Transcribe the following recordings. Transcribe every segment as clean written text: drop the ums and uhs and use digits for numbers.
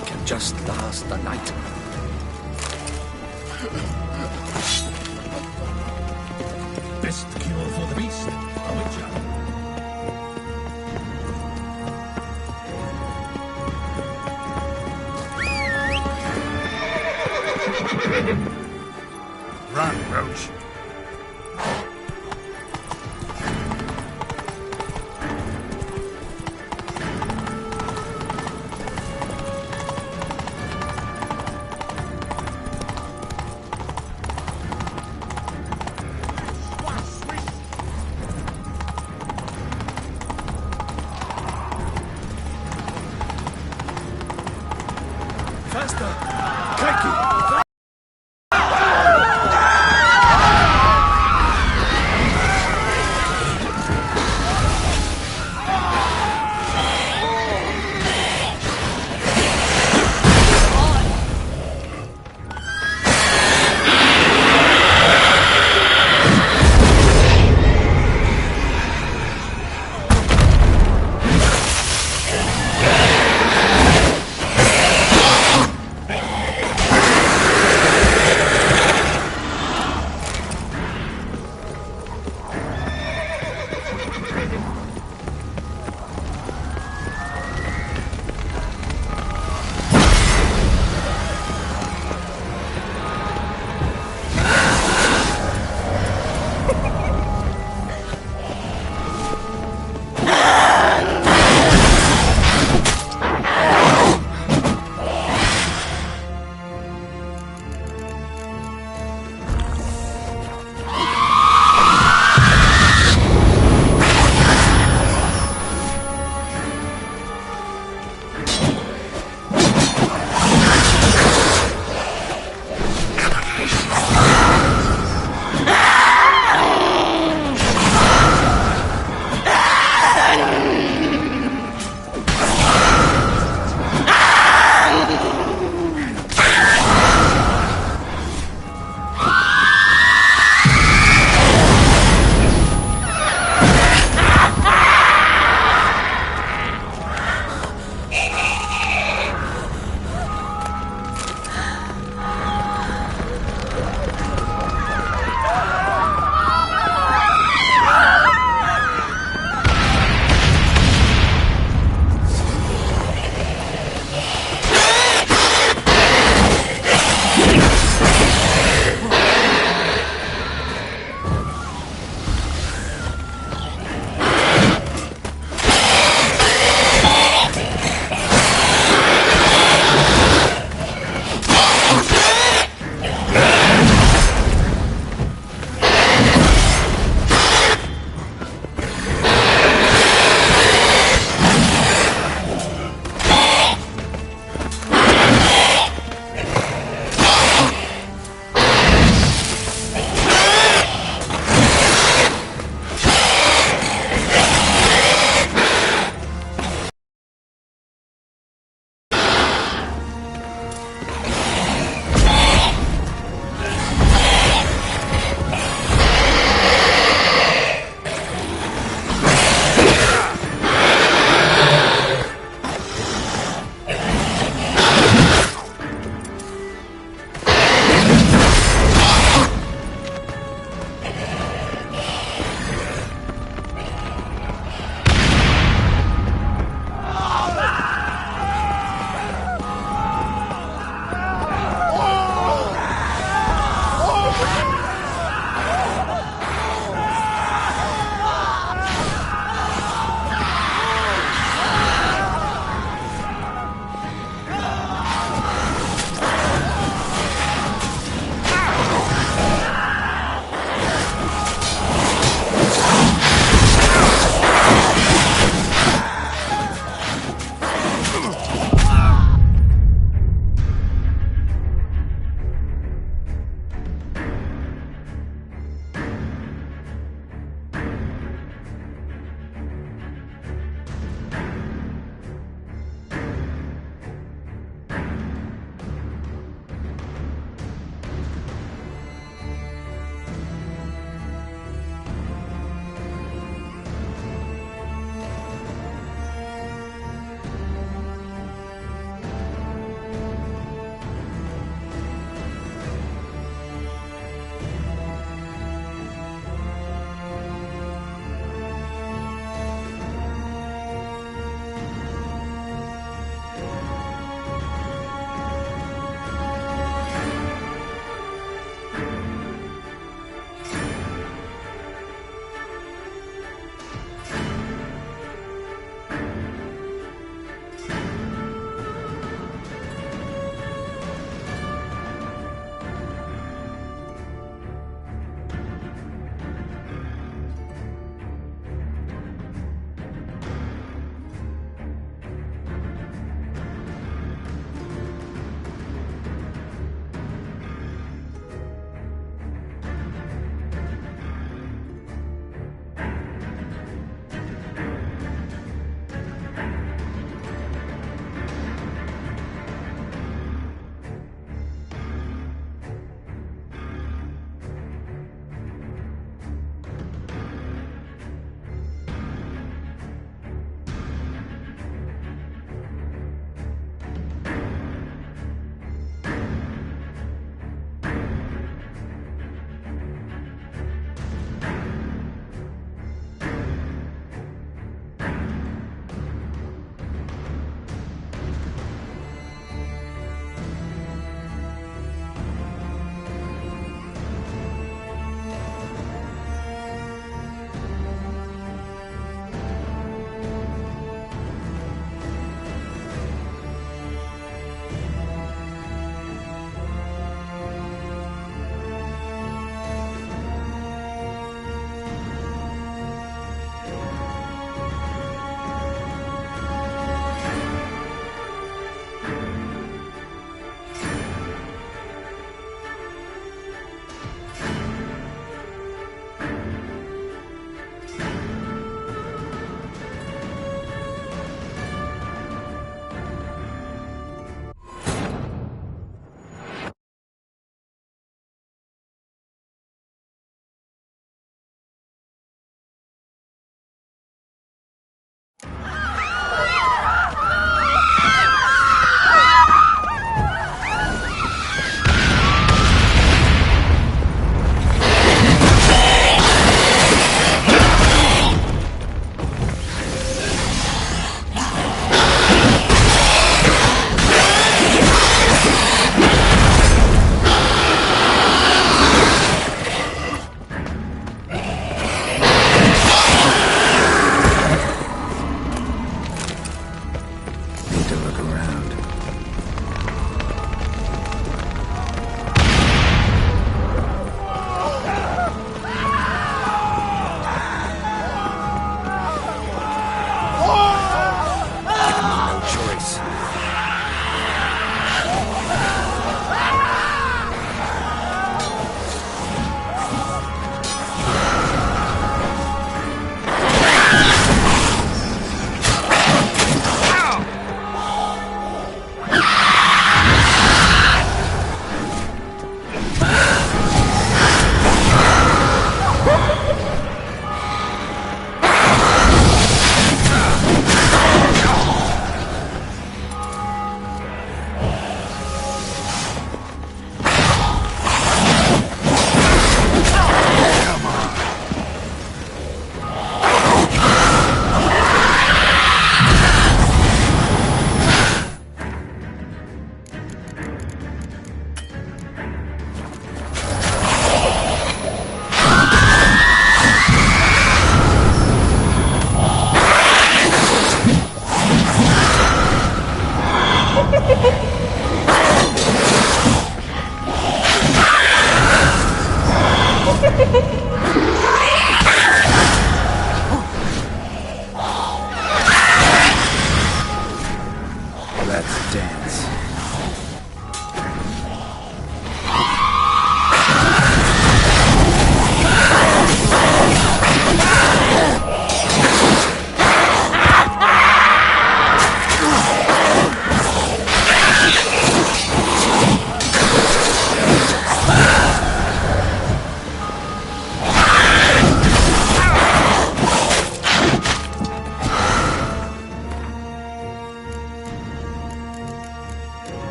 light can just last the night. Best cure for the beast, a witcher. Run, Roach. Faster! Clanky!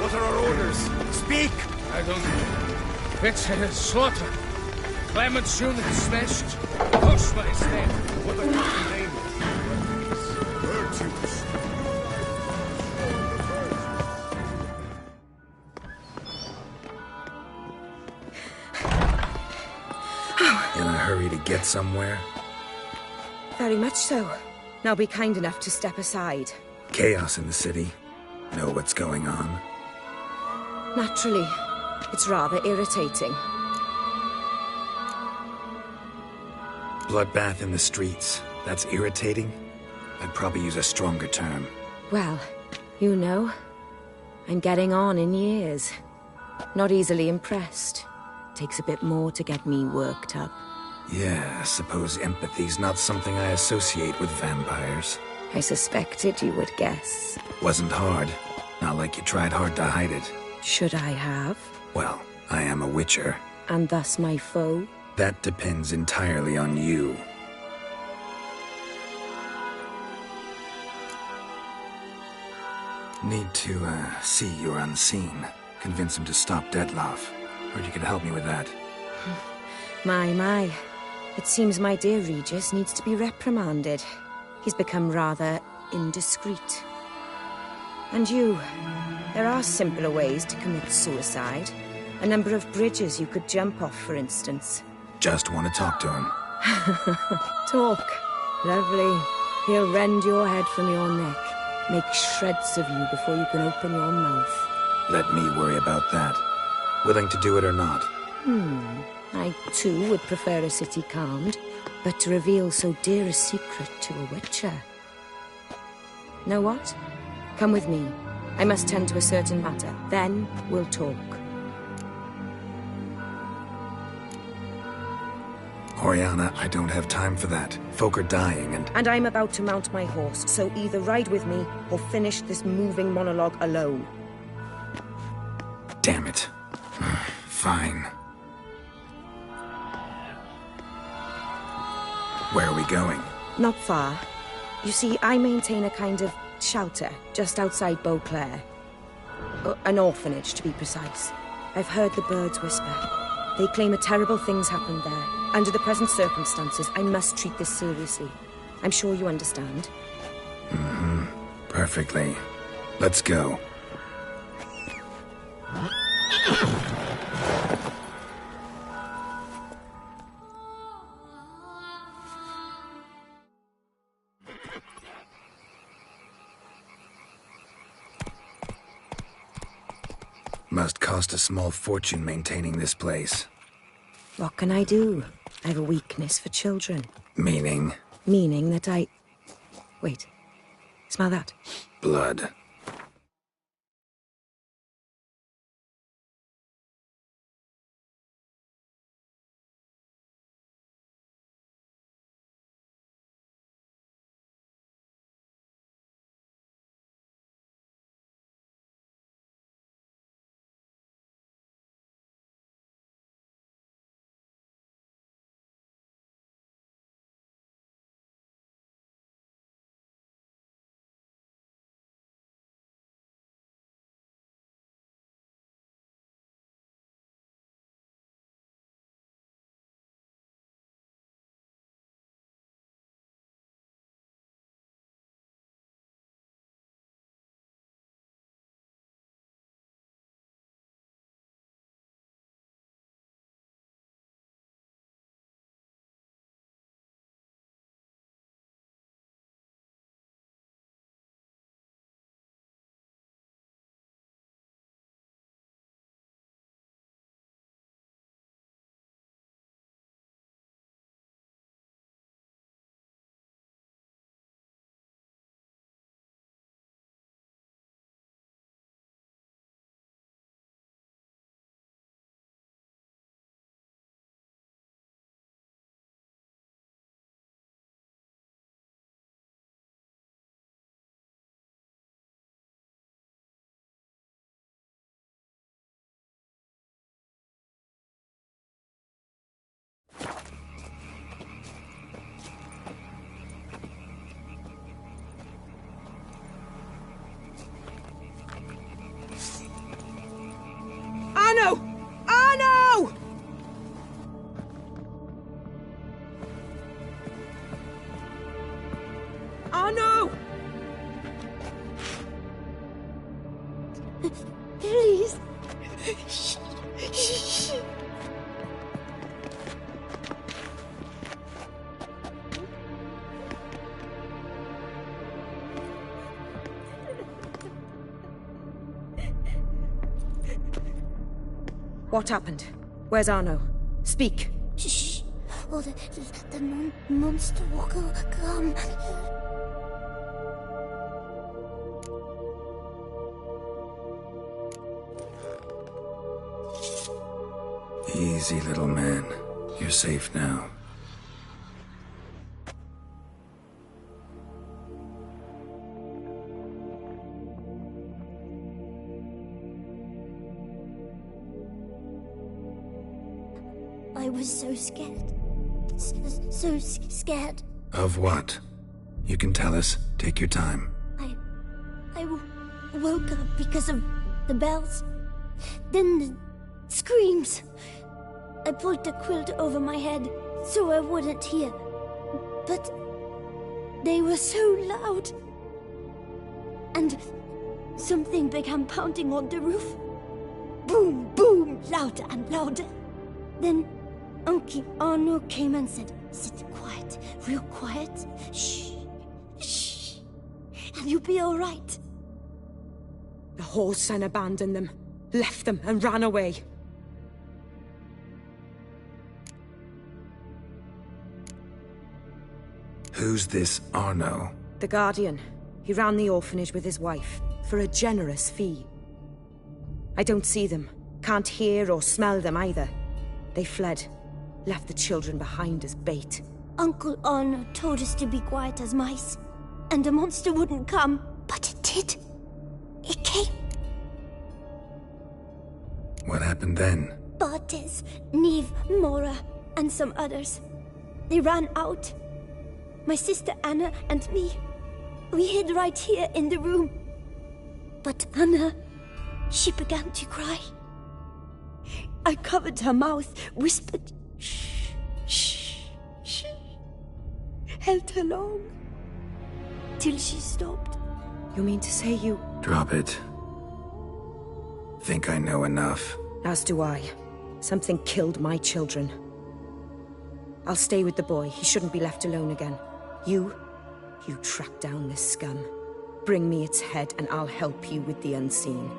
What are our orders? Speak! I don't know. It's a slaughter. Clement's unit smashed. Cosma is dead. What a fucking name! Virtues! In a hurry to get somewhere? Very much so. Now be kind enough to step aside. Chaos in the city. Know what's going on? Naturally. It's rather irritating. Bloodbath in the streets. That's irritating? I'd probably use a stronger term. Well, you know, I'm getting on in years. Not easily impressed. Takes a bit more to get me worked up. Yeah, I suppose empathy's not something I associate with vampires. I suspected you would guess. Wasn't hard. Not like you tried hard to hide it. Should I have? Well, I am a witcher. And thus my foe? That depends entirely on you. Need to, see you're unseen. Convince him to stop Dettlaff. Heard you could help me with that. My. It seems my dear Regis needs to be reprimanded. He's become rather indiscreet. And you, there are simpler ways to commit suicide. A number of bridges you could jump off, for instance. Just want to talk to him. Talk. Lovely. He'll rend your head from your neck. Make shreds of you before you can open your mouth. Let me worry about that. Willing to do it or not? I, too, would prefer a city calmed, but to reveal so dear a secret to a witcher. Know what? Come with me. I must tend to a certain matter. Then we'll talk. Oriana, I don't have time for that. Folk are dying And I'm about to mount my horse, so either ride with me or finish this moving monologue alone. Damn it. Fine. Where are we going? Not far. You see, I maintain a kind of shelter just outside Beauclair. An orphanage, to be precise. I've heard the birds whisper. They claim a terrible thing's happened there. Under the present circumstances, I must treat this seriously. I'm sure you understand. Perfectly. Let's go. Must cost a small fortune maintaining this place. What can I do? I have a weakness for children. Meaning? Meaning that I... Wait. Smell that? Blood. Arno! Arno! Arno! Please. Shh. What happened? Where's Arno? Speak. Shh. Oh, the monster will come. Easy, little man. You're safe now. I was so scared. So scared. Of what? You can tell us. Take your time. I woke up because of the bells. Then the screams. I pulled the quilt over my head so I wouldn't hear. But they were so loud. And something began pounding on the roof. Boom, boom, louder and louder. Then Uncle Arno came and said, "Sit quiet, real quiet. Shh, shh, and you'll be all right." The whole son abandoned them, left them and ran away. Who's this Arno? The Guardian. He ran the orphanage with his wife, for a generous fee. I don't see them, can't hear or smell them either. They fled, left the children behind as bait. Uncle Arno told us to be quiet as mice, and the monster wouldn't come, but it did. It came. What happened then? Bartes, Neve, Mora, and some others. They ran out. My sister Anna and me. We hid right here in the room. But Anna, she began to cry. I covered her mouth, whispered, "Shh, shh, shh." Held her long, till she stopped. You mean to say you... Drop it. Think I know enough. As do I. Something killed my children. I'll stay with the boy. He shouldn't be left alone again. You track down this scum. Bring me its head and I'll help you with the unseen.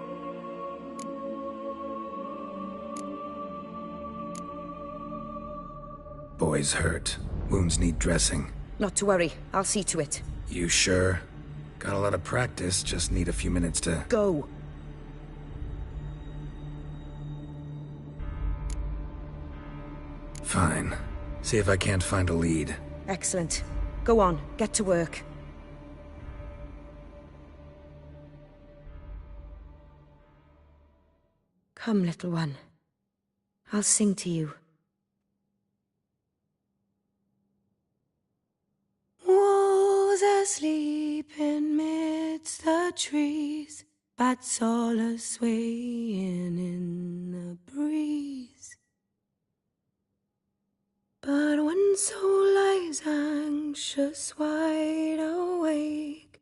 Boy's hurt. Wounds need dressing. Not to worry. I'll see to it. You sure? Got a lot of practice, just need a few minutes to... Go. Fine. See if I can't find a lead. Excellent. Go on, get to work. Come, little one. I'll sing to you. Was asleep in midst the trees, bats all a-swaying in the breeze. But one soul lies anxious, wide awake,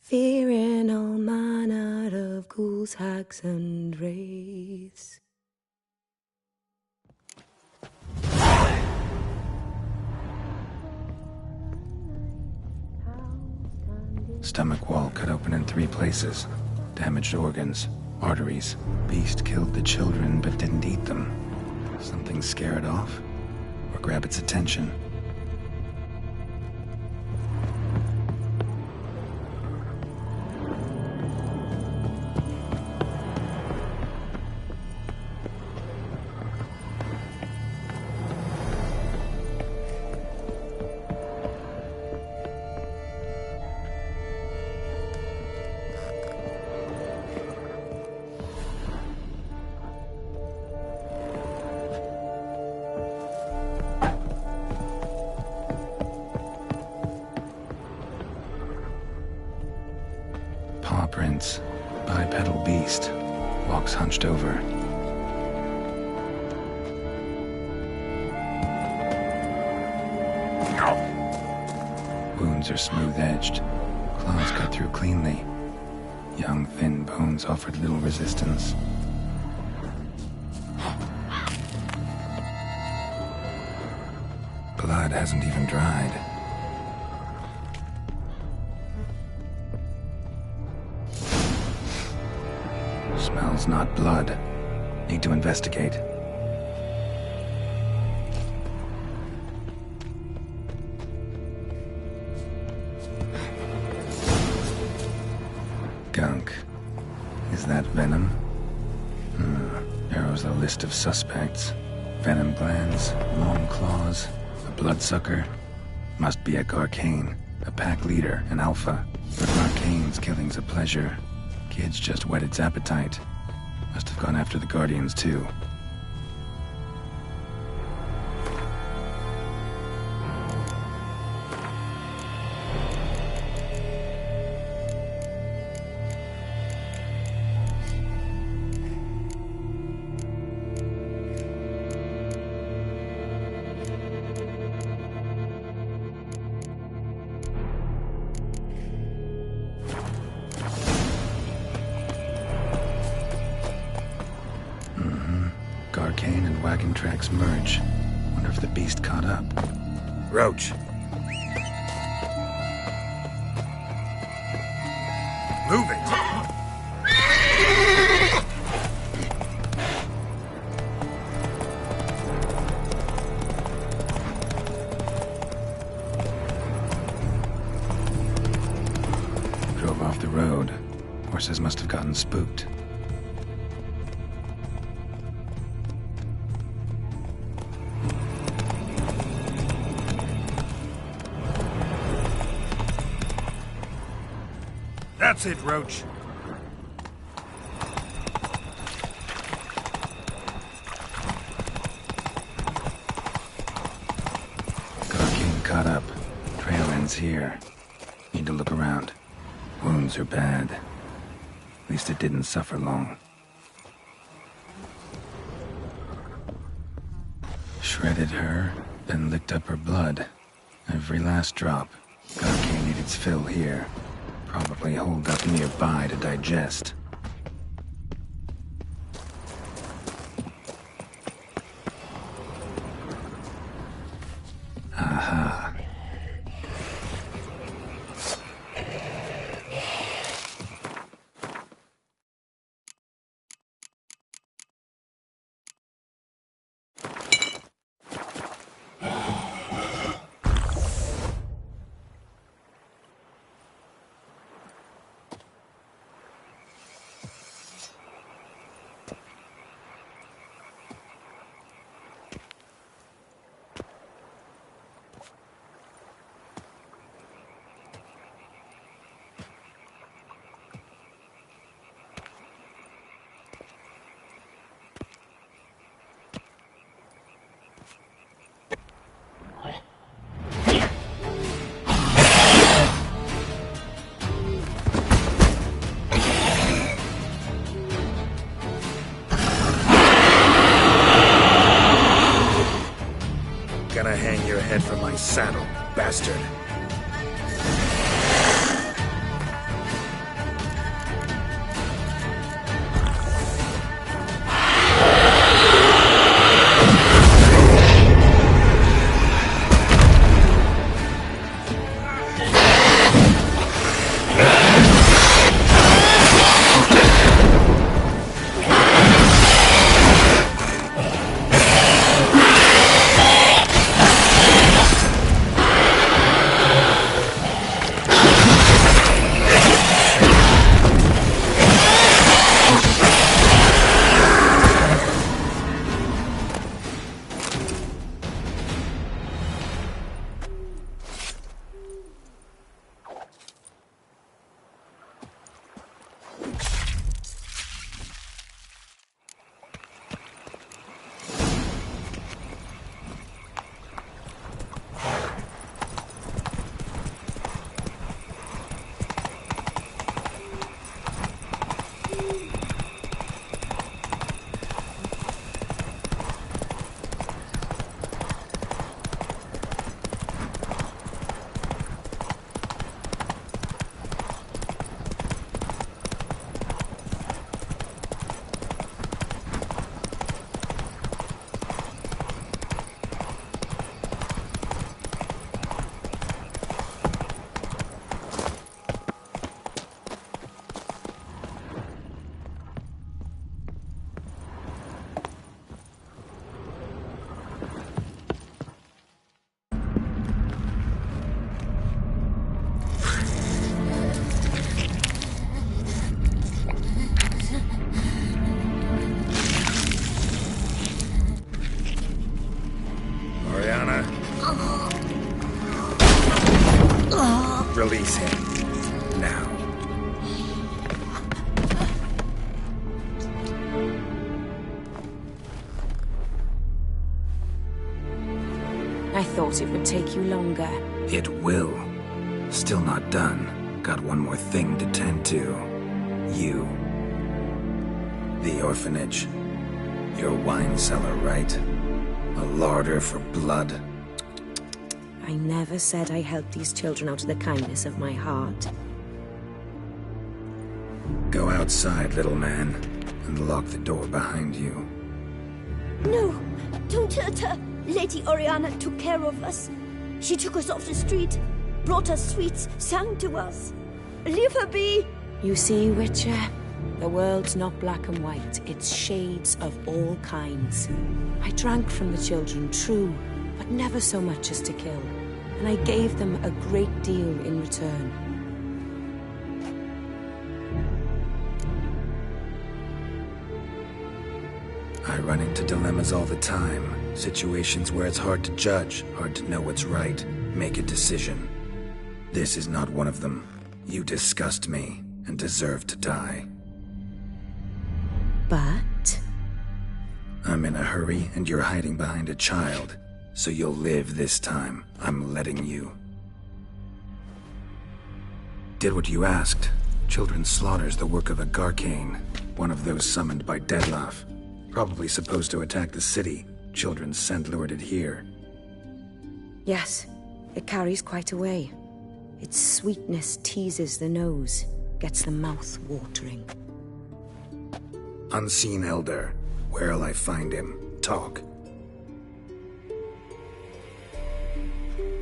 fearing all manner of ghouls, hags, and wraiths. Stomach wall cut open in 3 places. Damaged organs, arteries. Beast killed the children but didn't eat them. Something scare it off? Or grab its attention? Paw prints. Bipedal beast. Walks hunched over. wounds are smooth-edged. Claws cut through cleanly. Young, thin bones offered little resistance. Blood hasn't even dried. Smells not blood. Need to investigate. Gunk. Is that venom? Narrows the list of suspects. Venom glands, long claws, a bloodsucker. Must be a Garcane, a pack leader, an alpha. But Garcane's killing's a pleasure. Kid's just whet its appetite. Must have gone after the Guardians too. Garcane and wagon tracks merge. Wonder if the beast caught up. Roach. Move it! Drove off the road. Horses must have gotten spooked. That's it, Roach. Garcane caught up. Trail ends here. Need to look around. Wounds are bad. At least it didn't suffer long. Shredded her, then licked up her blood. Every last drop. Garcane ate its fill here. Probably holed up nearby to digest. Aha. Gonna hang your head from my saddle, bastard. Release him. Now. I thought it would take you longer. It will. Still not done. Got one more thing to tend to. You. The orphanage. Your wine cellar, right? A larder for blood. I never said I helped these children out of the kindness of my heart. Go outside, little man, and lock the door behind you. No, don't hurt her. Lady Oriana took care of us. She took us off the street, brought us sweets, sang to us. Leave her be! You see, Witcher? The world's not black and white. It's shades of all kinds. I drank from the children, true, but never so much as to kill. And I gave them a great deal in return. I run into dilemmas all the time. Situations where it's hard to judge, hard to know what's right, make a decision. This is not one of them. You disgust me, and deserve to die. But... I'm in a hurry, and you're hiding behind a child. So you'll live this time. I'm letting you. Did what you asked. Children's slaughter's the work of a Garcane, one of those summoned by Dettlaff. Probably supposed to attack the city. Children's scent lured it here. yes, it carries quite a way. Its sweetness teases the nose, gets the mouth watering. Unseen Elder. Where'll I find him? Talk.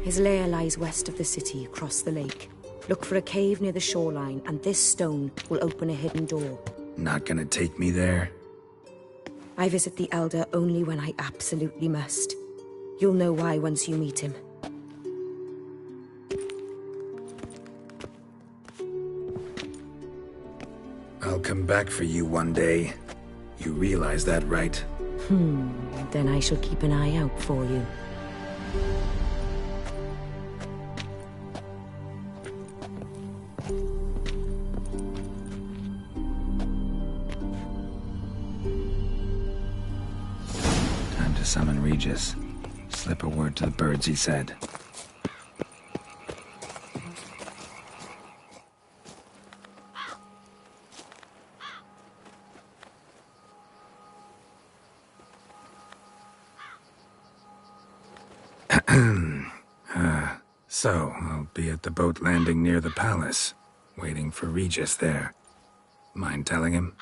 His lair lies west of the city, across the lake. Look for a cave near the shoreline, and this stone will open a hidden door. Not gonna take me there? I visit the Elder only when I absolutely must. You'll know why once you meet him. I'll come back for you one day. You realize that, right? Then I shall keep an eye out for you. Time to summon Regis. Slip a word to the birds, he said. So, I'll be at the boat landing near the palace, waiting for Regis there. Mind telling him?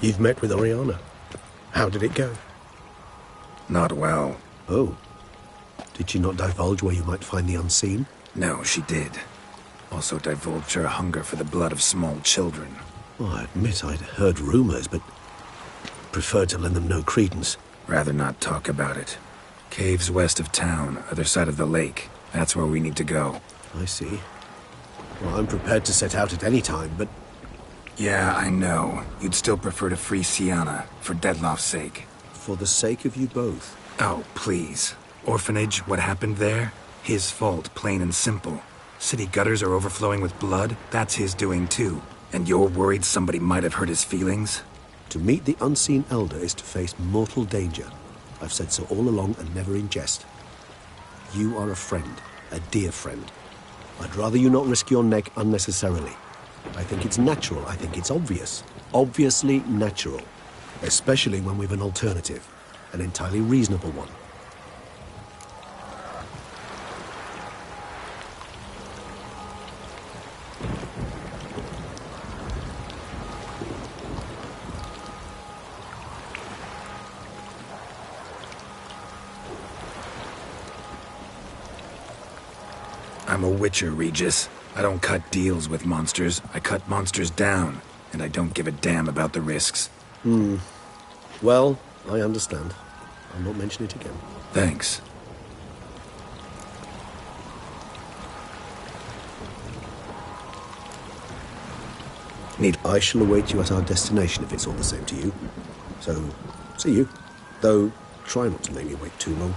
You've met with Oriana. How did it go? Not well. Oh. Did she not divulge where you might find the unseen? No, she did. Also divulged her hunger for the blood of small children. Well, I admit I'd heard rumors, but preferred to lend them no credence. Rather not talk about it. Caves west of town, other side of the lake. That's where we need to go. I see. Well, I'm prepared to set out at any time, but... Yeah, I know. You'd still prefer to free Sienna, for Dettlaff's sake. For the sake of you both. Oh, please. Orphanage, what happened there? His fault, plain and simple. City gutters are overflowing with blood? That's his doing too. And you're worried somebody might have hurt his feelings? To meet the unseen elder is to face mortal danger. I've said so all along and never in jest. You are a friend, a dear friend. I'd rather you not risk your neck unnecessarily. I think it's natural, I think it's obvious. Obviously natural. Especially when we've an alternative. An entirely reasonable one. I'm a witcher, Regis. I don't cut deals with monsters. I cut monsters down, and I don't give a damn about the risks. Well, I understand. I'll not mention it again. Thanks. I shall await you at our destination if it's all the same to you. So, see you. Though, try not to make me wait too long.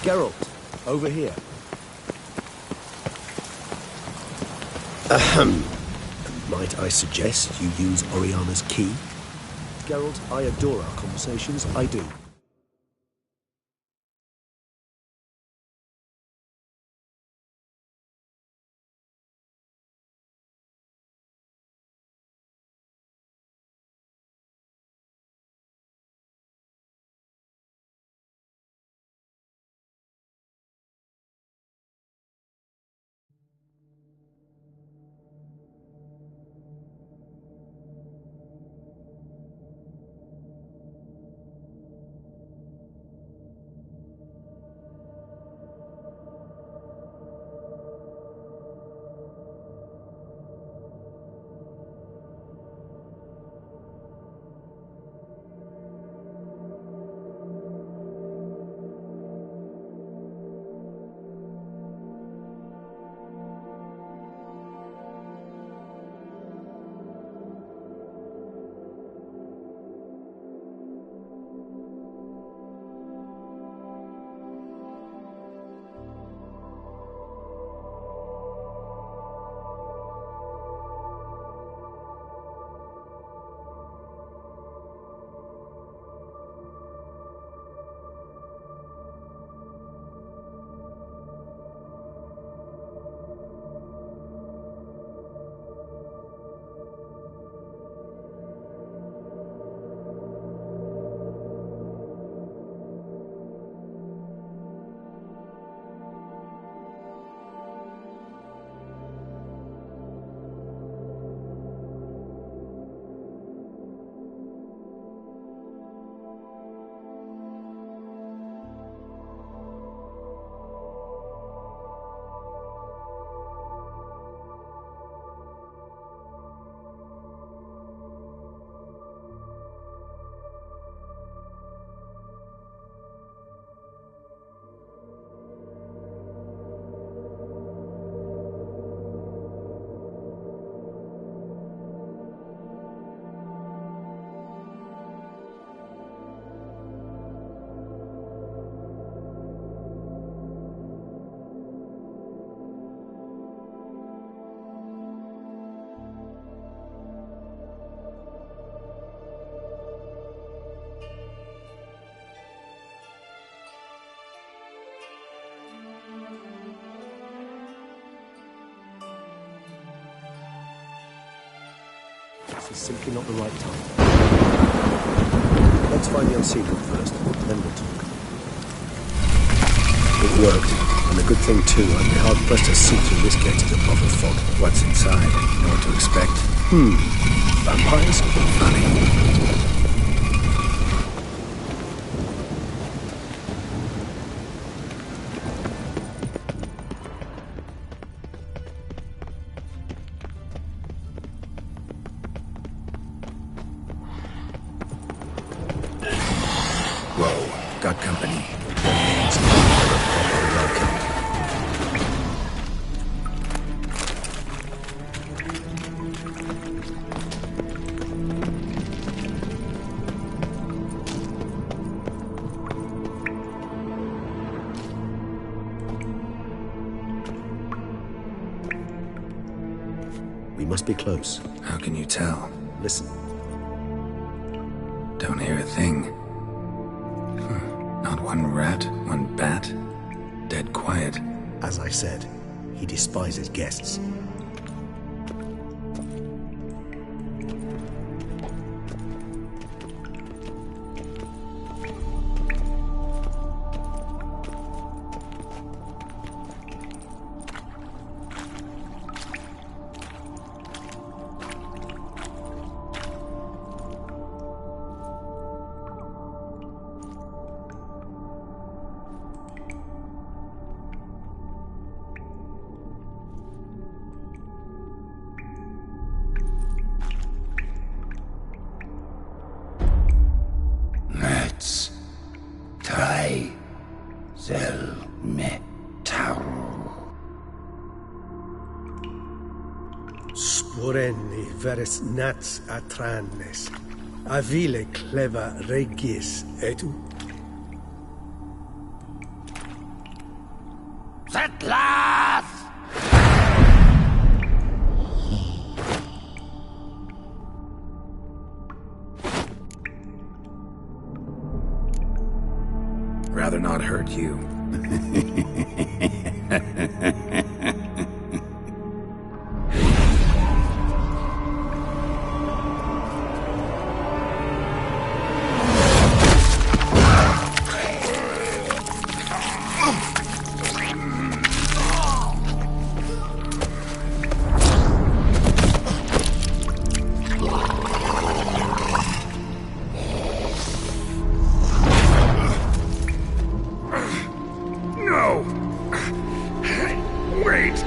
Geralt, over here. Ahem. Might I suggest you use Oriana's key? Geralt, I adore our conversations, I do. This is simply not the right time. Let's find the unseen one first, then we'll talk. It worked, and a good thing too. I'd be hard-pressed to see through this gate in a puff of fog. What's inside? You know what to expect? Vampires? Funny. Whoa, got company. We must be close. How can you tell? Listen. Don't hear a thing. Not one rat, one bat. Dead quiet. As I said, he despises guests. Let's try metal. Sporenni veres nats atrannes, avile cleva regis etu. Settlers! Rather not hurt you. No! Wait!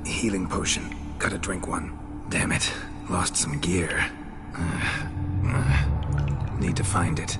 Healing potion. Gotta drink one. Damn it. Lost some gear. Need to find it.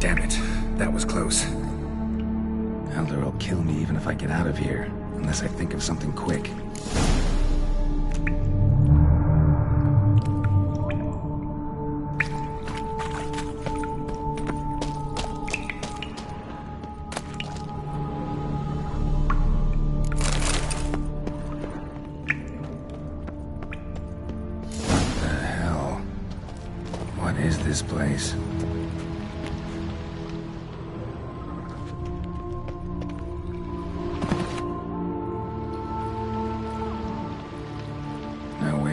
Damn it. That was close. Elder will kill me even if I get out of here, unless I think of something quick. What the hell? What is this place?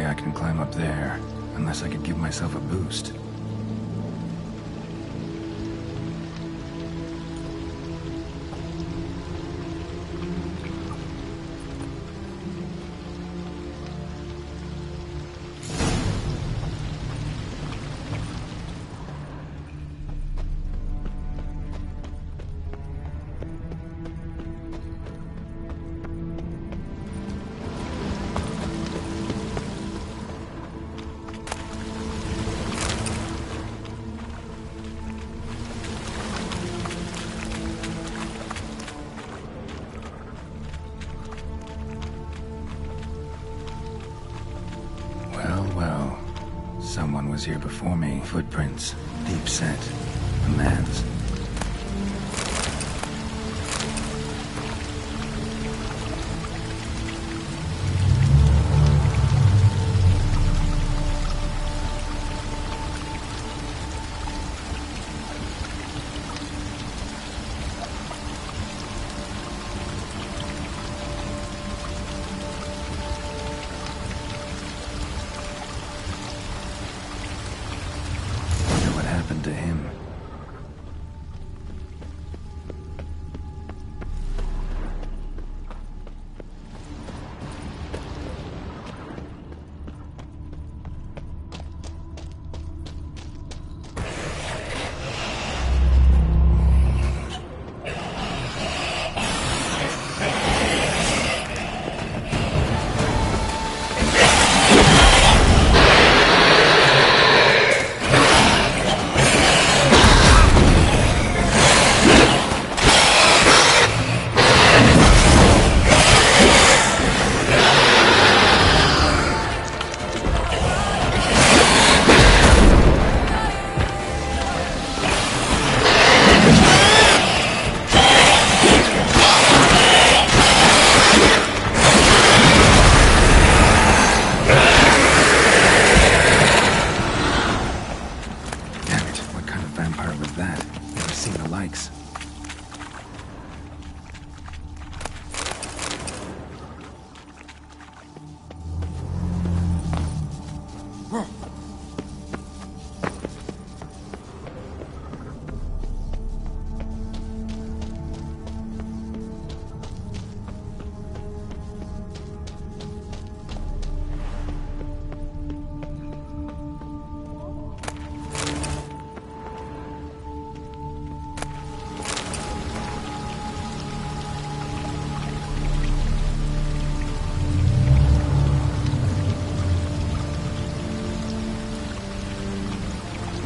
I can climb up there, unless I could give myself a boost. Well, someone was here before me. Footprints, deep set, a man's. To him.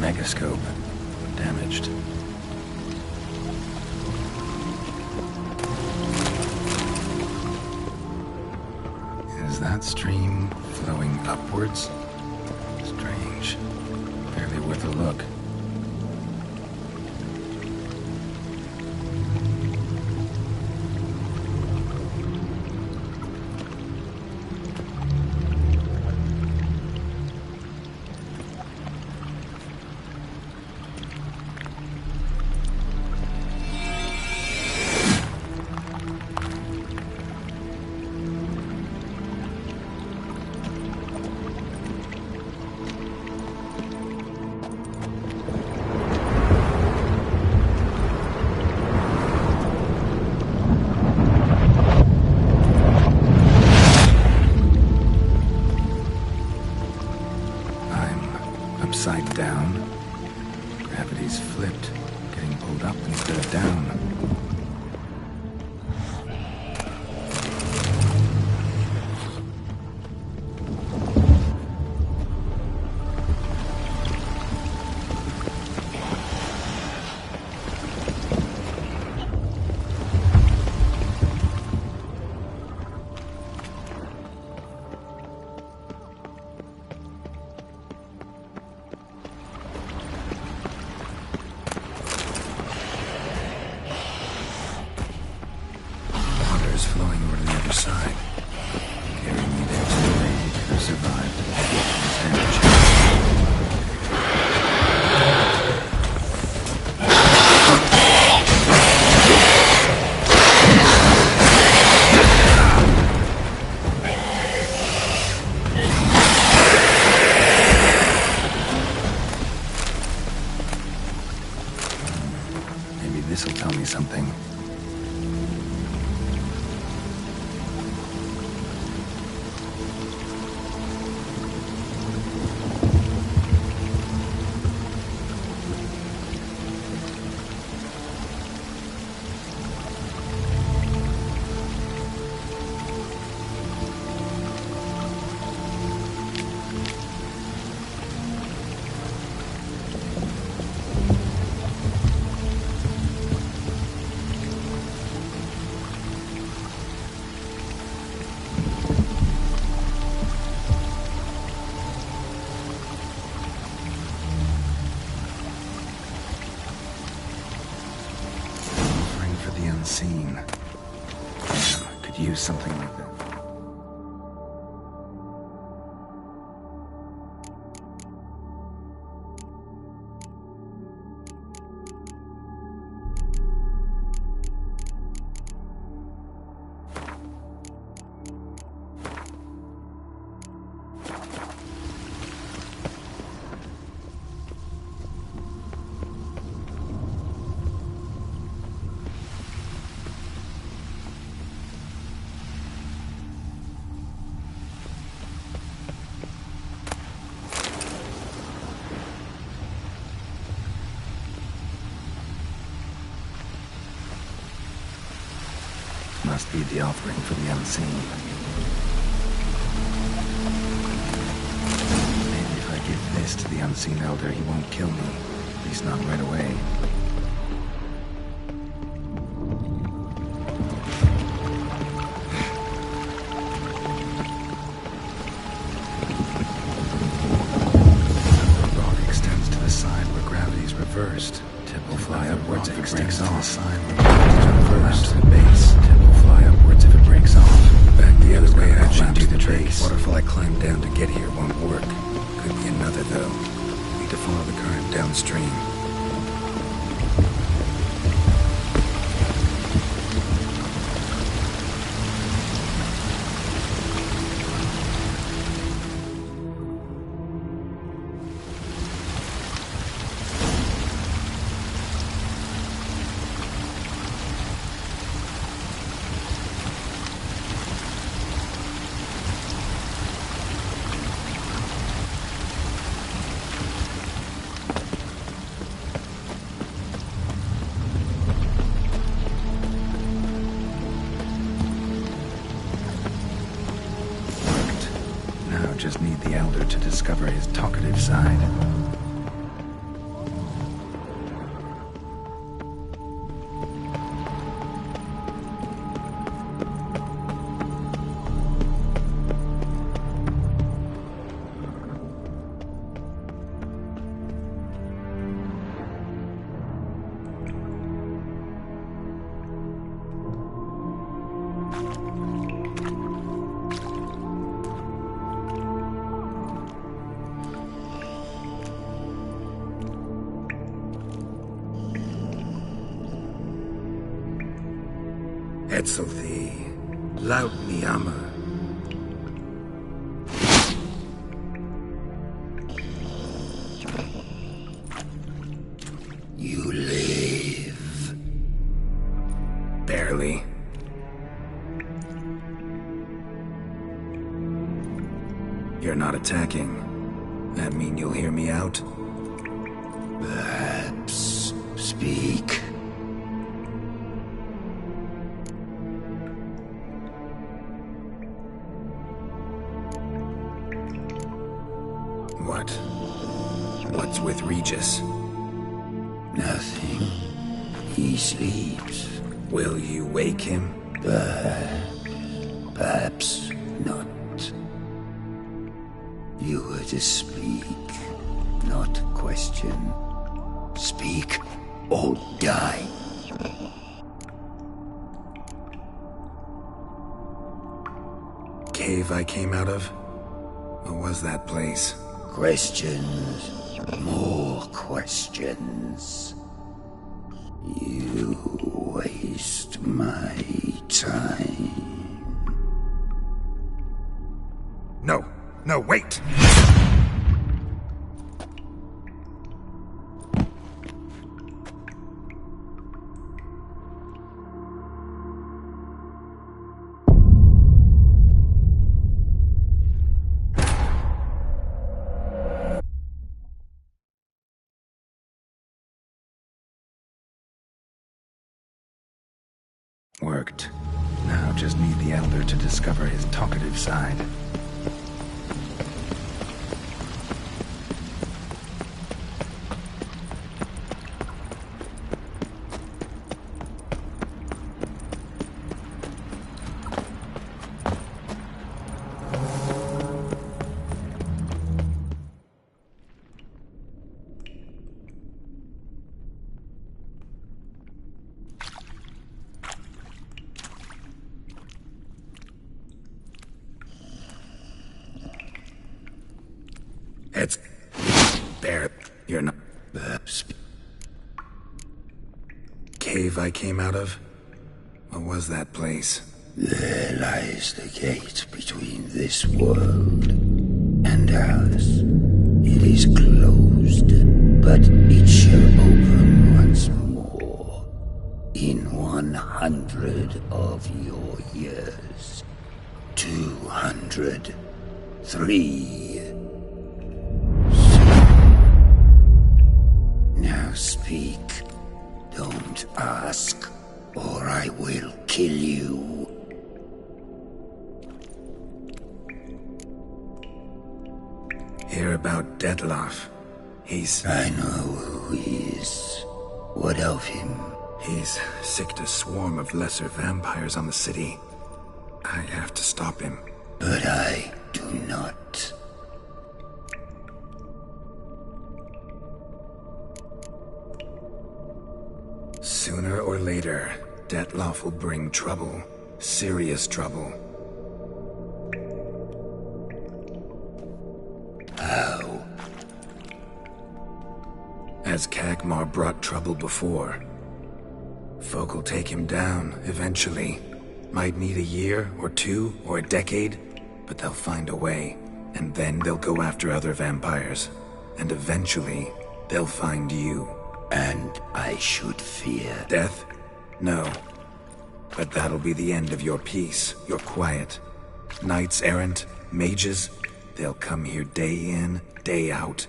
Megascope. Damaged. Is that stream flowing upwards? Strange. Barely worth a look. Upside down. Gravity's flipped, getting pulled up instead of down. this'll tell me something. Unseen. Damn, could use something like that. Must be the offering for the unseen. Maybe if I give this to the unseen elder, he won't kill me. At least not right away. The rock extends to the side where gravity's reversed. Tip will fly upwards if it breaks off. The side where gravity's reversed. To the base. Tip will fly upwards if it breaks off. Back the other way, I should do the base. Waterfall I climbed down to get here won't work. Could be another, though. Need to follow the current downstream. Just need the elder to discover his talkative side. Etzelthi, laut Niama. You live. Barely. You're not attacking. That mean you'll hear me out? Perhaps. Speak. What? What's with Regis? Nothing. He sleeps. Will you wake him? Perhaps not. You were to speak, not question. Speak or die. Cave I came out of? What was that place? Questions. More questions. You waste my time. No, wait! Worked. Now just need the Elder to discover his talkative side. It's... there. You're not... Cave I came out of? What was that place? There lies the gate between this world and ours. It is closed, but it shall open once more. In 100 of your years. 200. 3. Now speak. Don't ask, or I will kill you. Hear about Dettlaff. He's... I know who he is. What of him? He's sicked a swarm of lesser vampires on the city. I have to stop him. But I do not. Sooner or later, Dettlaff will bring trouble. Serious trouble. How? As Kagmar brought trouble before. Folk will take him down, eventually. Might need a year, or 2, or a decade, but they'll find a way. And then they'll go after other vampires. And eventually, they'll find you. And I should fear death? No. But that'll be the end of your peace, your quiet. Knights errant, mages, they'll come here day in, day out.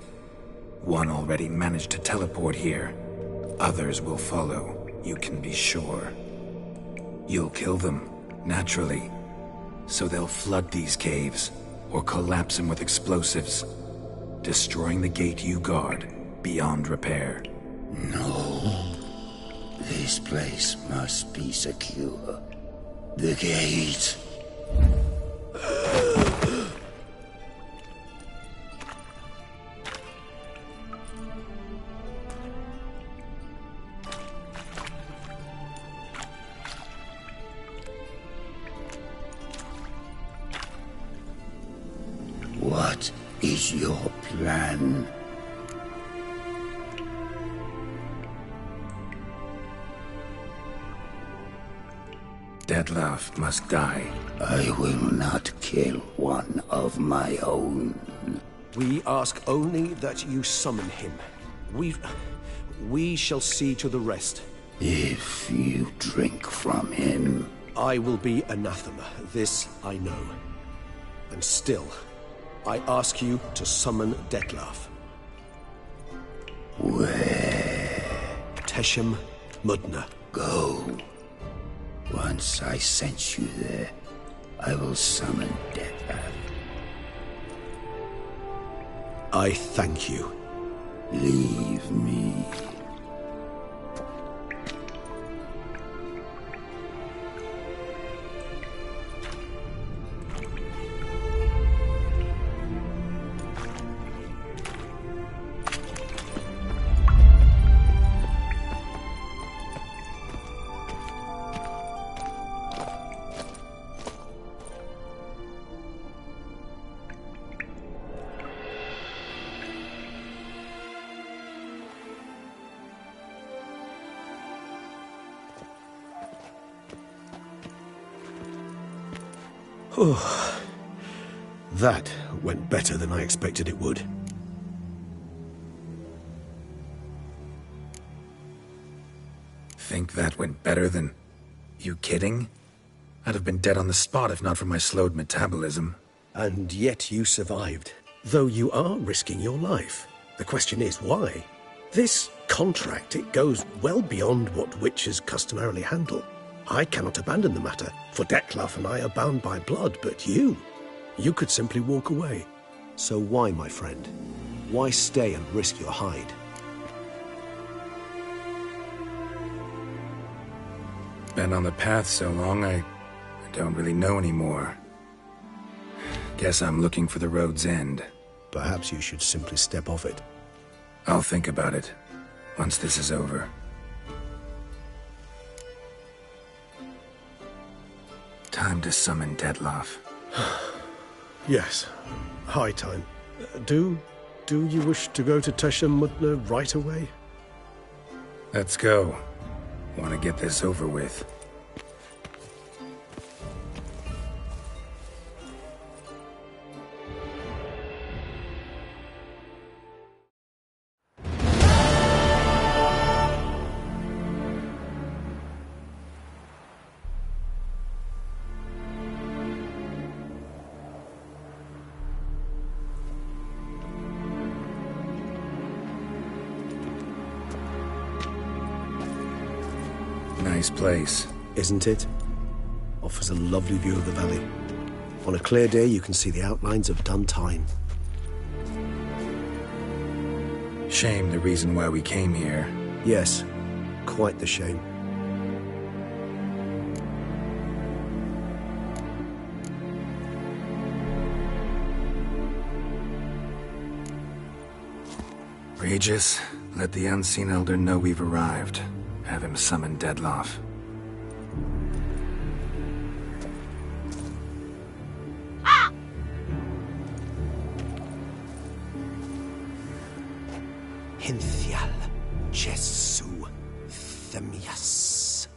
One already managed to teleport here. Others will follow, you can be sure. You'll kill them, naturally. So they'll flood these caves, or collapse them with explosives, destroying the gate you guard, beyond repair. No. This place must be secure. The gate. What is your plan? Dettlaff must die. I will not kill one of my own. We ask only that you summon him. We shall see to the rest. If you drink from him... I will be anathema, this I know. And still, I ask you to summon Dettlaff. Where? Teshem Mudna. Go. Once I sense you there, I will summon Dettlaff. I thank you. Leave me. Oh, that went better than I expected it would. Think that went better than... You kidding? I'd have been dead on the spot if not for my slowed metabolism. And yet you survived, though you are risking your life. The question is, why? This contract, it goes well beyond what witches customarily handle. I cannot abandon the matter, for Dettlaff and I are bound by blood, but you could simply walk away. So why, my friend? Why stay and risk your hide? Been on the path so long, I don't really know anymore. Guess I'm looking for the road's end. Perhaps you should simply step off it. I'll think about it, once this is over. Time to summon Dettlaff. Yes, high time. Do you wish to go to Tesha Mutna right away? Let's go. Want to get this over with. Nice place. Isn't it? Offers a lovely view of the valley. On a clear day, you can see the outlines of done time. Shame the reason why we came here. Yes, quite the shame. Regis, let the Unseen Elder know we've arrived. Have him summon Dettlaff. Hinthial Jesu Themias.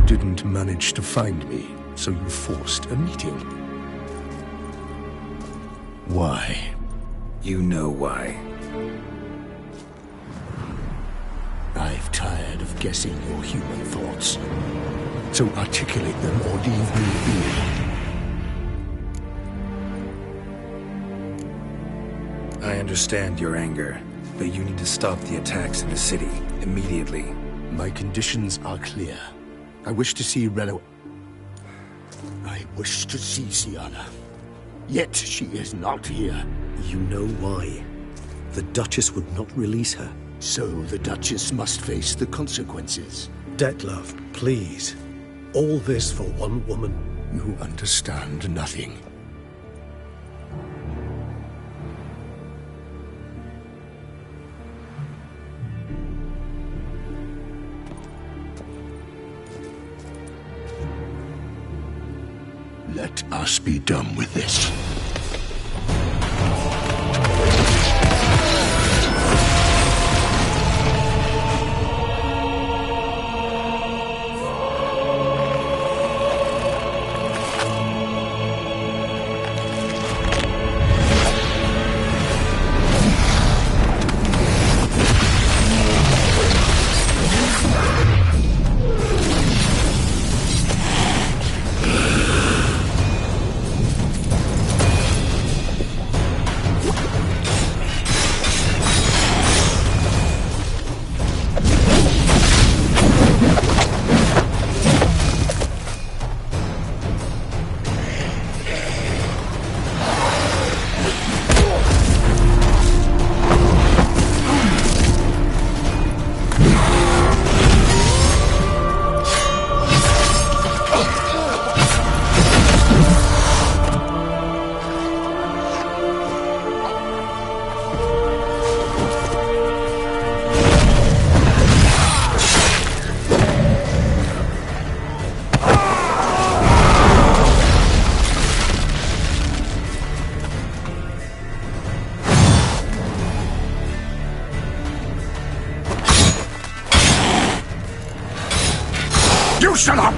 Didn't manage to find me, so you forced a meeting. Why? You know why. I've tired of guessing your human thoughts. So articulate them or leave me be. I understand your anger, but you need to stop the attacks in the city immediately. My conditions are clear. I wish to see Reno. I wish to see Sienna. Yet she is not here. You know why. The Duchess would not release her. So the Duchess must face the consequences. Dettlaff, please. All this for one woman. You understand nothing. Let us be done with this.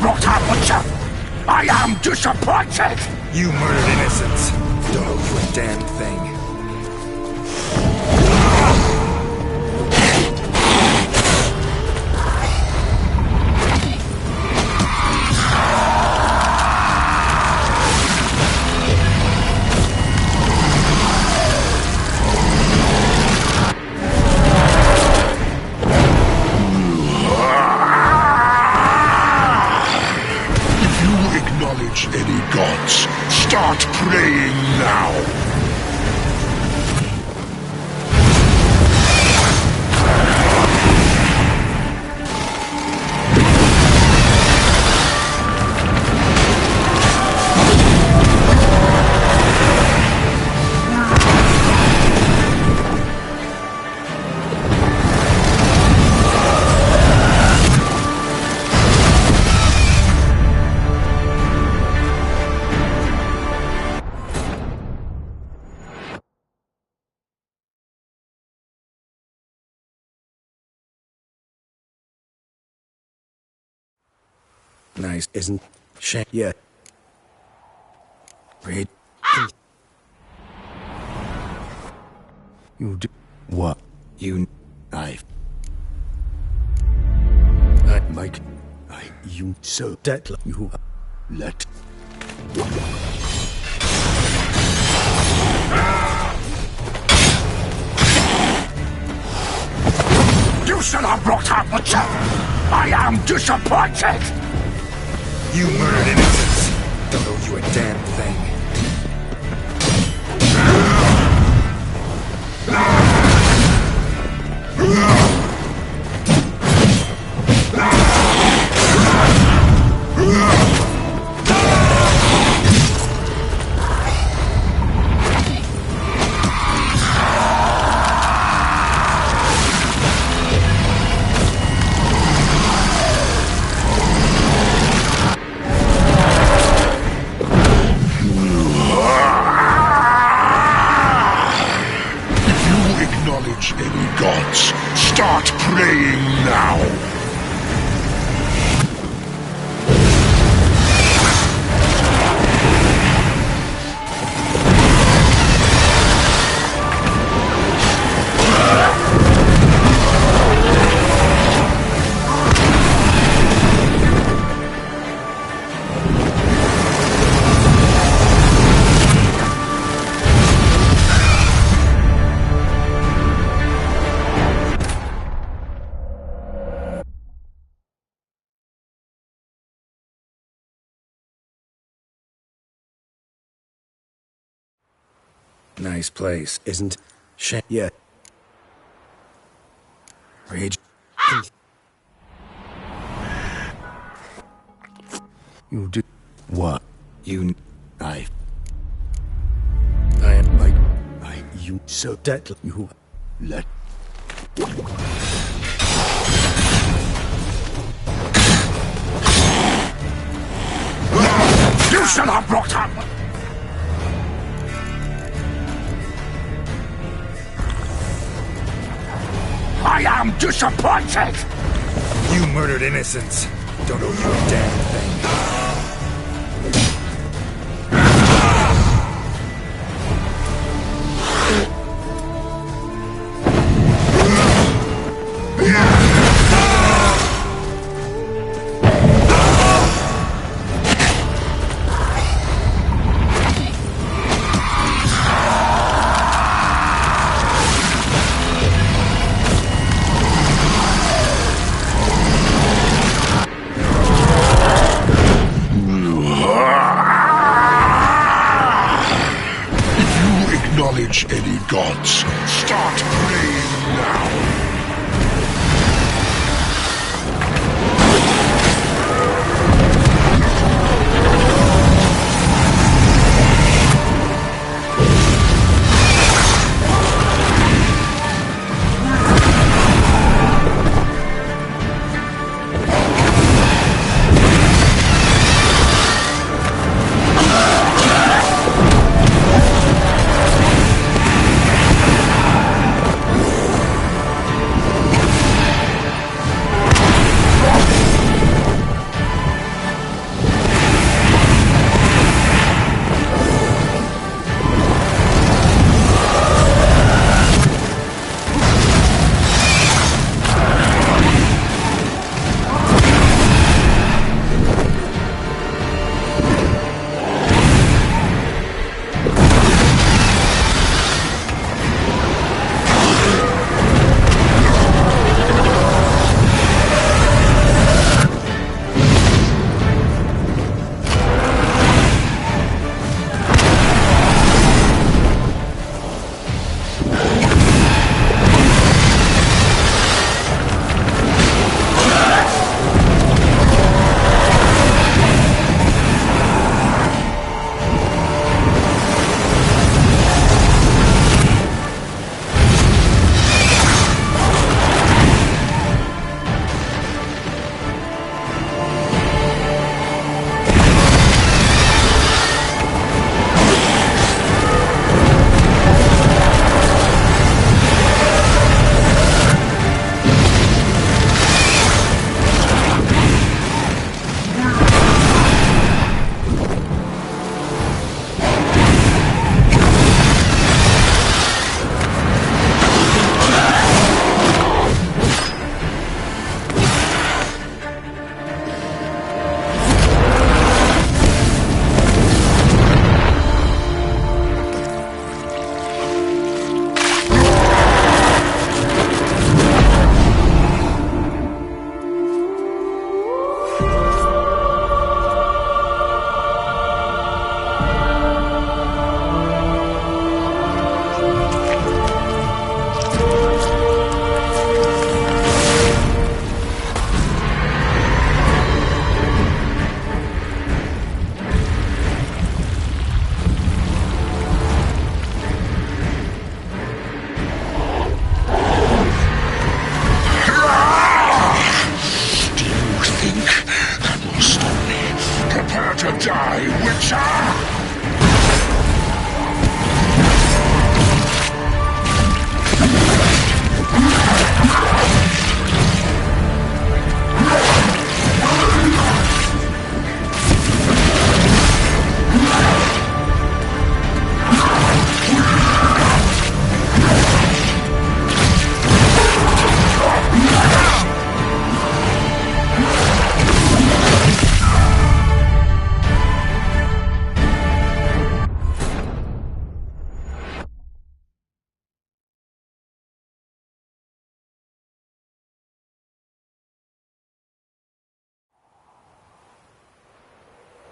brought our butcher. I am disappointed. You murdered innocents. Don't owe you a damn thing. Any gods, start praying now. Nice, Isn't... shame. Yeah. Read. You do what? You. I make you so Deadly. you let. You should have brought our butcher. I am disappointed. You murdered innocents. Don't owe you a damn thing. Any gods, start praying now. Nice place. Isn't... Shame. Yeah. Rage. You did what? You. I am like you so Deadly. you let. You should have brought up. I am disappointed! You murdered innocents. Don't owe you a damn thing. Any gods, start praying now. Prepare to die, Witcher!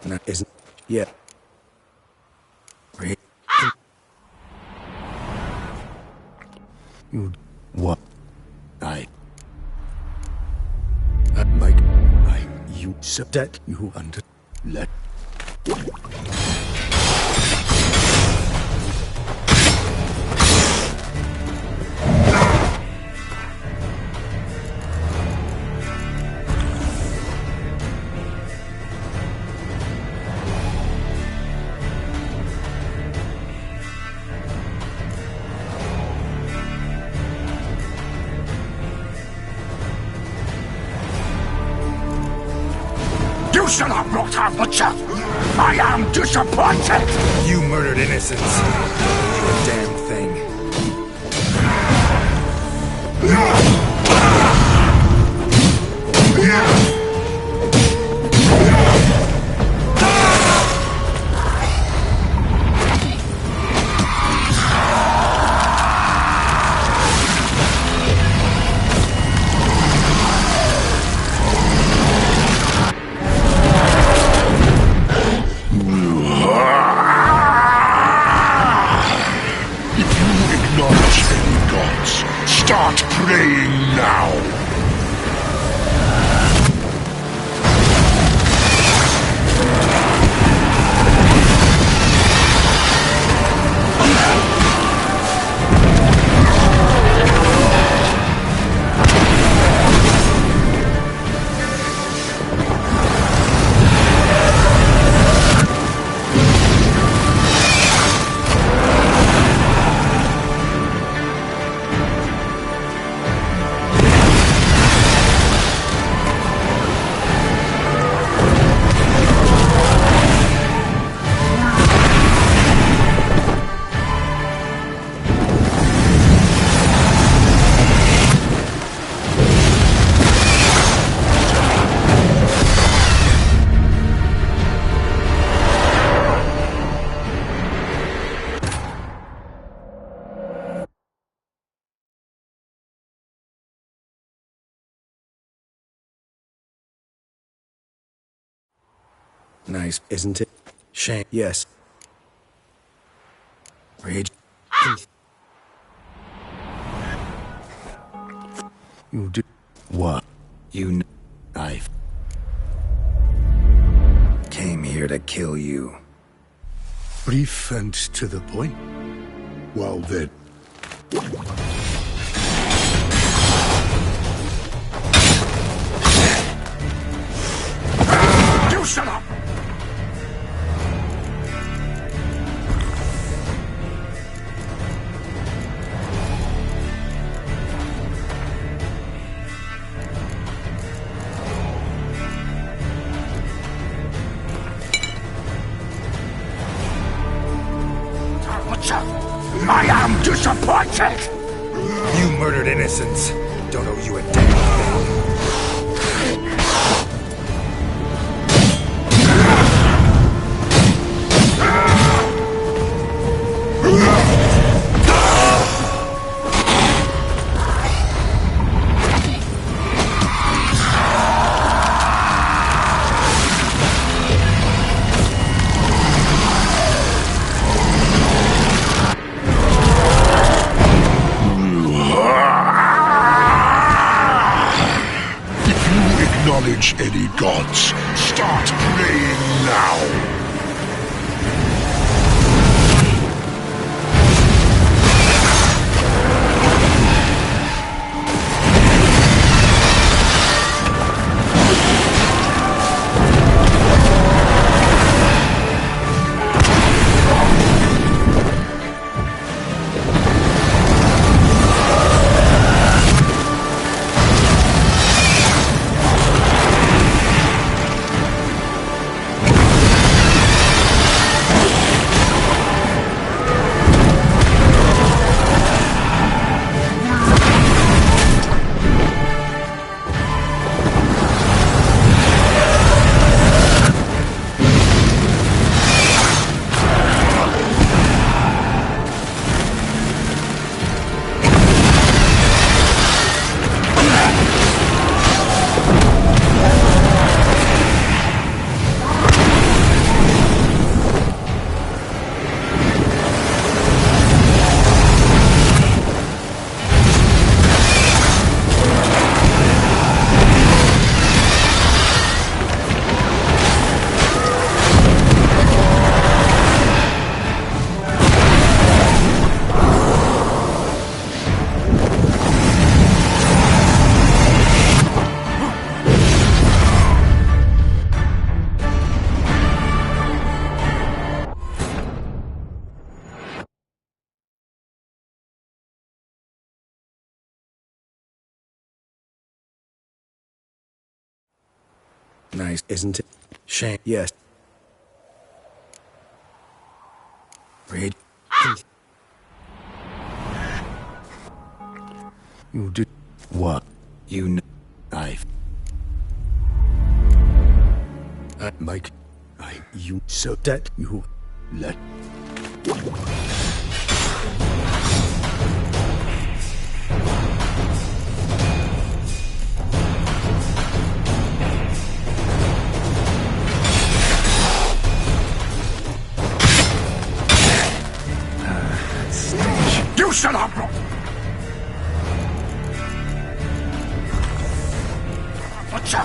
That isn't yet. You what? You said that you under let. You shall not block out Witcher! I am disappointed! You murdered innocents. You a damn thing. Start praying now! Nice, isn't it? Shame. Yes. Rage. You do what? You I came here to kill you. Brief and to the point. Well then. You shut up! I am disappointed! You murdered innocents. Don't owe you a damn thing. Nice, isn't it? shame. Yes. Read. You did what? You know. Mike, you So that you let. You shall have brought. Butcher,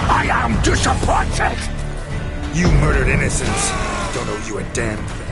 I am disappointed. You murdered innocents. Don't owe you a damn thing.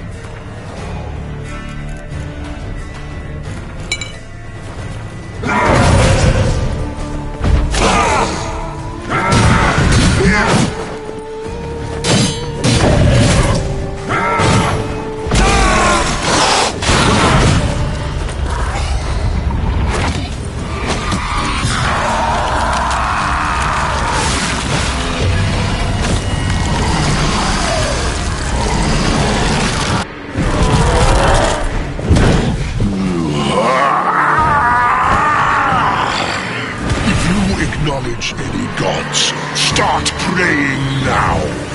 Acknowledge any gods. Start praying now.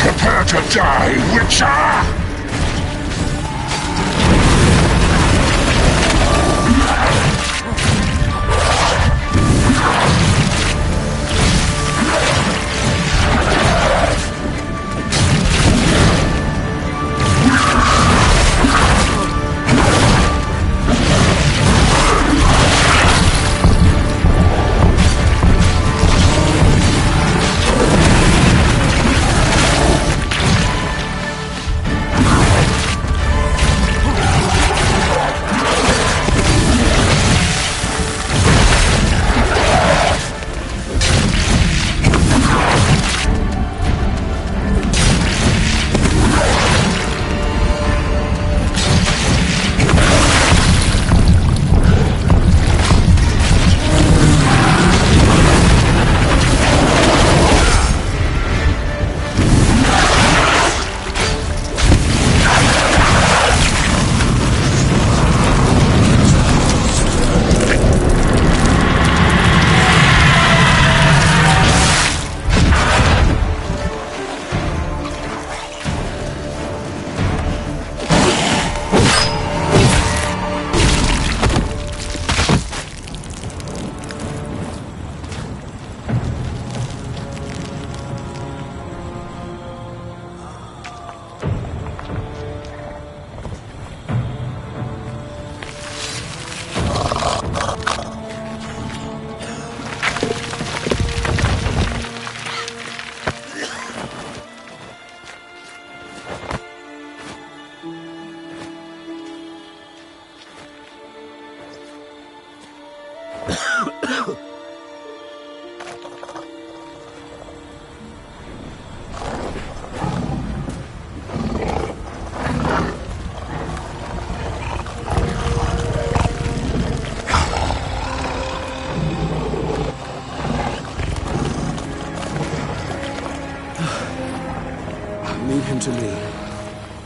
Prepare to die, Witcher!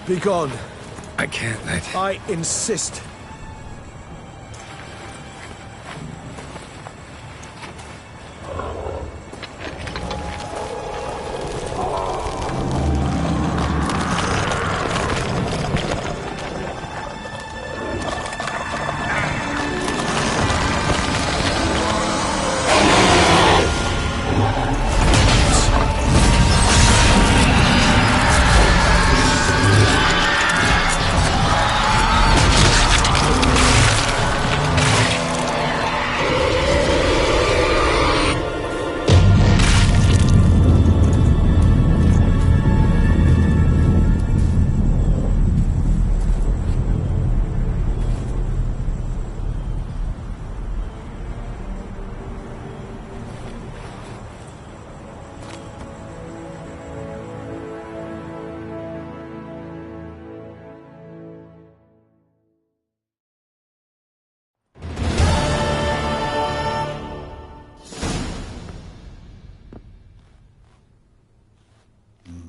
Begone. I can't let... I insist.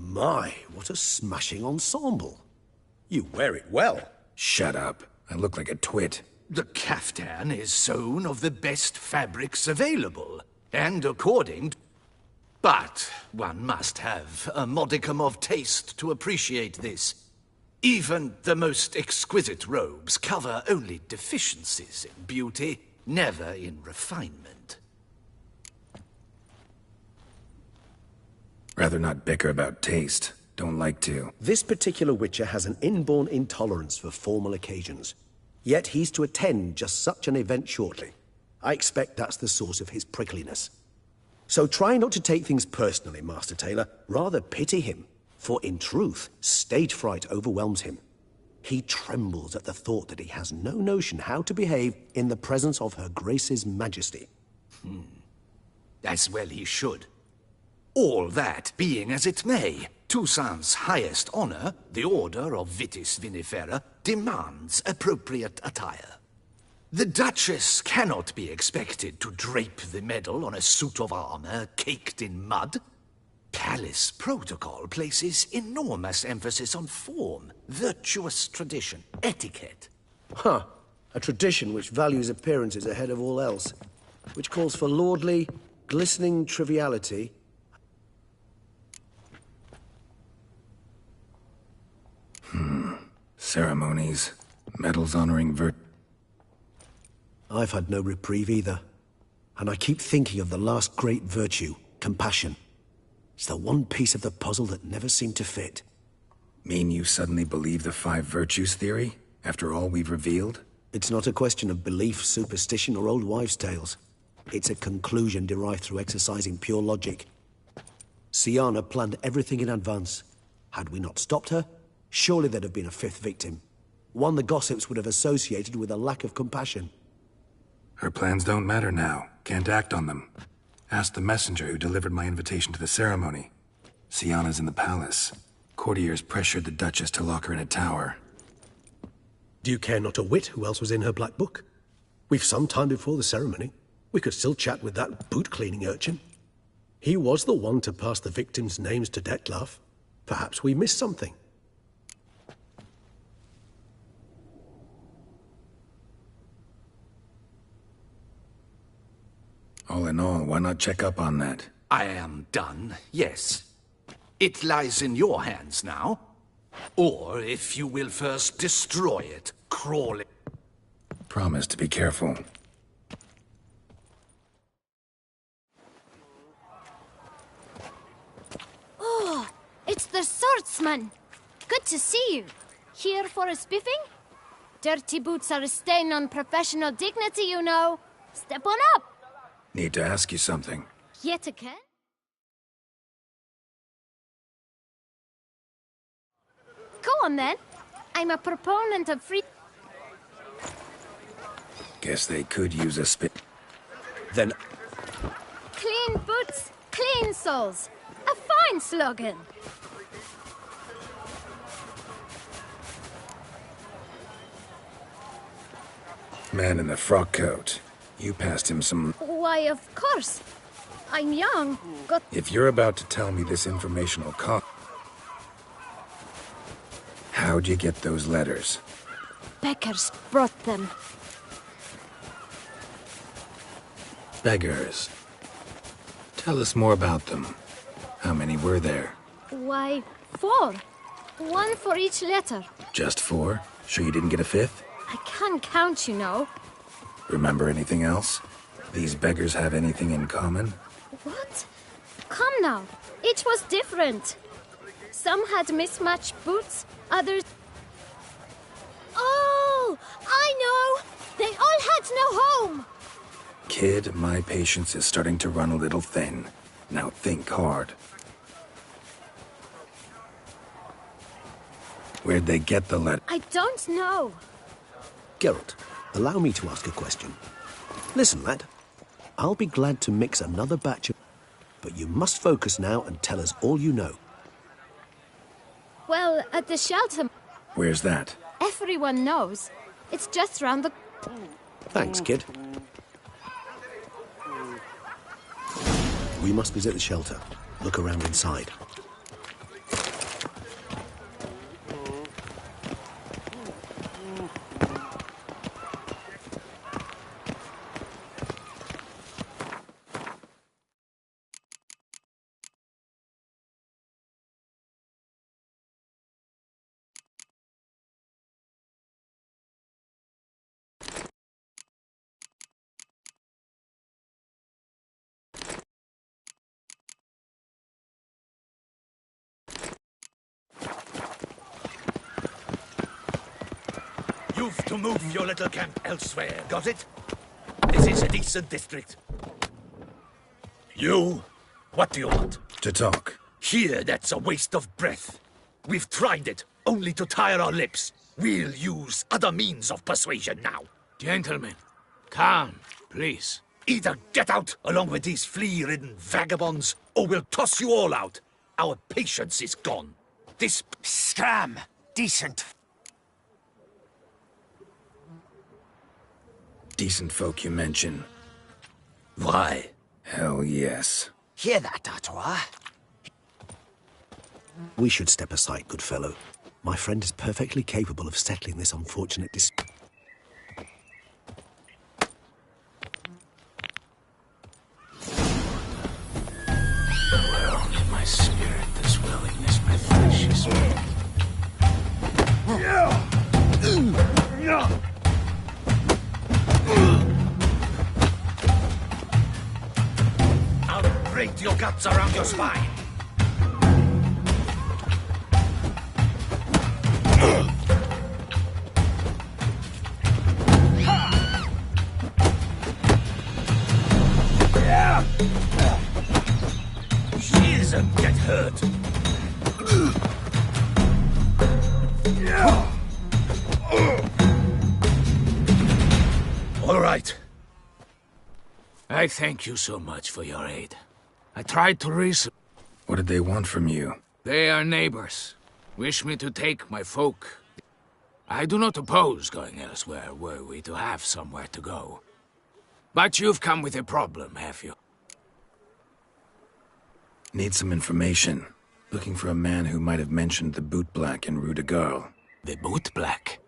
My, what a smashing ensemble. You wear it well. Shut up. I look like a twit. The caftan is sewn of the best fabrics available, and according to... But one must have a modicum of taste to appreciate this. Even the most exquisite robes cover only deficiencies in beauty, never in refinement. Rather not bicker about taste. Don't like to. This particular Witcher has an inborn intolerance for formal occasions. Yet he's to attend just such an event shortly. I expect that's the source of his prickliness. So try not to take things personally, Master Taylor. Rather pity him. For in truth, stage fright overwhelms him. He trembles at the thought that he has no notion how to behave in the presence of Her Grace's Majesty. As well he should. All that being as it may, Toussaint's highest honor, the Order of Vitis Vinifera, demands appropriate attire. The Duchess cannot be expected to drape the medal on a suit of armor caked in mud. Palace protocol places enormous emphasis on form, virtuous tradition, etiquette. Huh. A tradition which values appearances ahead of all else. Which calls for lordly, glistening triviality. Ceremonies, medals honoring I've had no reprieve either. And I keep thinking of the last great virtue, compassion. It's the one piece of the puzzle that never seemed to fit. Mean you suddenly believe the 5 virtues theory, after all we've revealed? It's not a question of belief, superstition, or old wives' tales. It's a conclusion derived through exercising pure logic. Syanna planned everything in advance. Had we not stopped her, surely there'd have been a 5th victim. One the gossips would have associated with a lack of compassion. Her plans don't matter now. Can't act on them. Ask the messenger who delivered my invitation to the ceremony. Syanna's in the palace. Courtiers pressured the Duchess to lock her in a tower. Do you care not a whit who else was in her black book? We've some time before the ceremony. We could still chat with that boot-cleaning urchin. He was the one to pass the victims' names to Dettlaff. Perhaps we missed something. All in all, why not check up on that? I am done, yes. It lies in your hands now. Or, if you will first destroy it, crawling. Promise to be careful. Oh, it's the swordsman. Good to see you. Here for a spiffing? Dirty boots are a stain on professional dignity, you know. Step on up. Need to ask you something. Yet again? Go on, then. I'm a proponent of free... Guess they could use a spit. Then... Clean boots, clean souls. A fine slogan. Man in the frock coat. You passed him some... Why, of course. I'm young. Got... If you're about to tell me this information will cost... How How'd you get those letters? Beggars brought them. Beggars. Tell us more about them. How many were there? Why, 4. 1 for each letter. Just 4? Sure you didn't get a 5th? I can't count, you know. Remember anything else? These beggars have anything in common? What? Come now. Each was different. Some had mismatched boots, others... Oh! I know! They all had no home! Kid, my patience is starting to run a little thin. Now think hard. Where'd they get the letter? I don't know. Geralt, allow me to ask a question. Listen, lad. I'll be glad to mix another batch of... But you must focus now and tell us all you know. Well, at the shelter... Where's that? Everyone knows. It's just round the... Thanks, kid. We must visit the shelter. Look around inside. You've to move your little camp elsewhere, got it? This is a decent district. You? What do you want? To talk. Here, that's a waste of breath. We've tried it, only to tire our lips. We'll use other means of persuasion now. Gentlemen, calm, please. Either get out along with these flea-ridden vagabonds, or we'll toss you all out. Our patience is gone. This... Scram! Decent. Decent folk you mention. Why? Hell yes. Hear that, Artois? We should step aside, good fellow. My friend is perfectly capable of settling this unfortunate dispute. Well, in my spirit, this willingness, my flesh is weak. I'll break your guts around your spine. She doesn't get hurt. All right. I thank you so much for your aid. I tried to reason. What did they want from you? They are neighbors. Wish me to take my folk. I do not oppose going elsewhere, were we to have somewhere to go. But you've come with a problem, have you? Need some information. Looking for a man who might have mentioned the boot black in Rue de Garl. The boot black?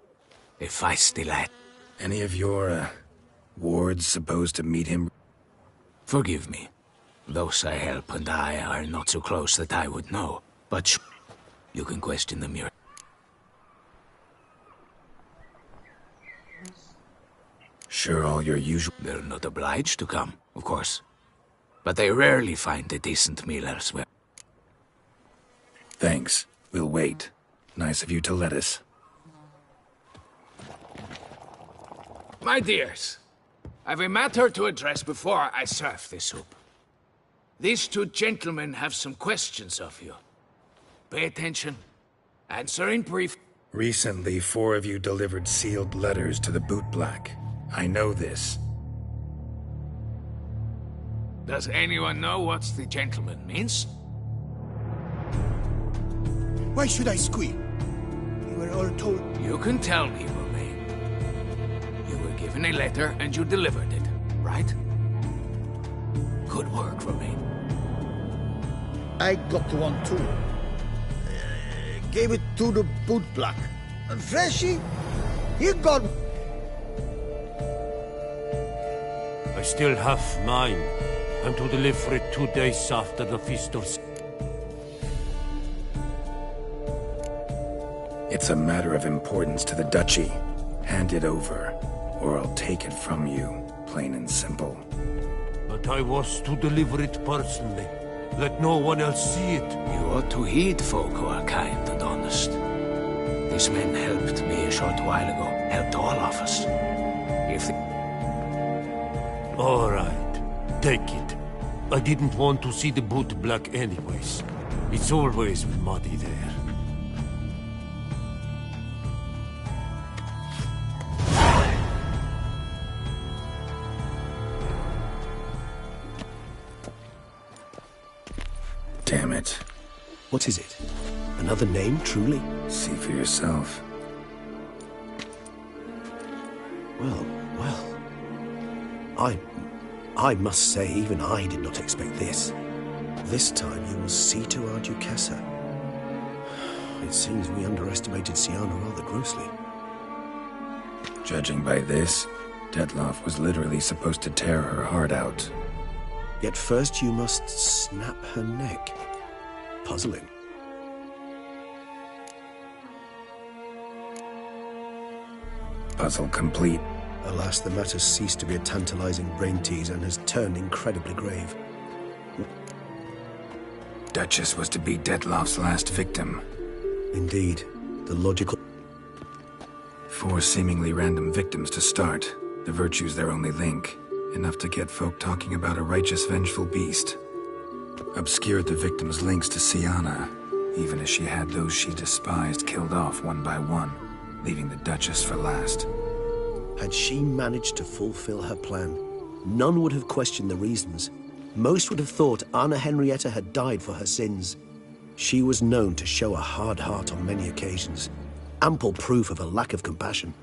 A feisty lad. Any of your, wards supposed to meet him? Forgive me. Those I help and I are not so close that I would know. But you can question them here. Sure all your usual... They're not obliged to come, of course. But they rarely find a decent meal elsewhere. Thanks. We'll wait. Nice of you to let us. My dears, I've a matter to address before I serve the soup. These two gentlemen have some questions of you. Pay attention. Answer in brief. Recently, 4 of you delivered sealed letters to the boot black. I know this. Does anyone know what the gentleman means? Why should I squeal? We were all told... You can tell me, Romain. You were given a letter and you delivered it, right? Good work, Romain. I got one too. Gave it to the boot black. And Freshie, you got... I still have mine. I'm to deliver it 2 days after the feast of... It's a matter of importance to the duchy. Hand it over, or I'll take it from you, plain and simple. But I was to deliver it personally. Let no one else see it. You ought to heed folk who are kind and honest. These men helped me a short while ago. Helped all of us. If they... All right. Take it. I didn't want to see the boot black anyways. It's always muddy there. Damn it. What is it? Another name, truly? See for yourself. Well. I must say, even I did not expect this. This time you will see to our Duchessa. It seems we underestimated Siana rather grossly. Judging by this, Detloff was literally supposed to tear her heart out. Yet first you must snap her neck. Puzzling. Puzzle complete. Alas, the matter ceased to be a tantalizing brain tease and has turned incredibly grave. Duchess was to be Detloff's last victim. Indeed, the logical... 4 seemingly random victims to start. The virtue's their only link. Enough to get folk talking about a righteous, vengeful beast. Obscured the victim's links to Siana, even as she had those she despised killed off one by one, leaving the Duchess for last. Had she managed to fulfill her plan, none would have questioned the reasons. Most would have thought Anna Henrietta had died for her sins. She was known to show a hard heart on many occasions. Ample proof of a lack of compassion.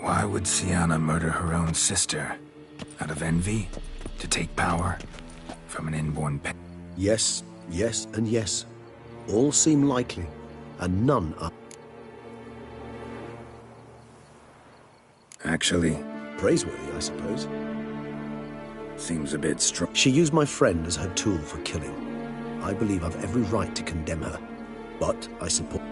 Why would Siana murder her own sister? Out of envy? To take power? From an inborn pet? Yes, and yes. All seem likely, and none are... Actually... praiseworthy, I suppose. Seems a bit strong. She used my friend as her tool for killing. I believe I've every right to condemn her, but I support...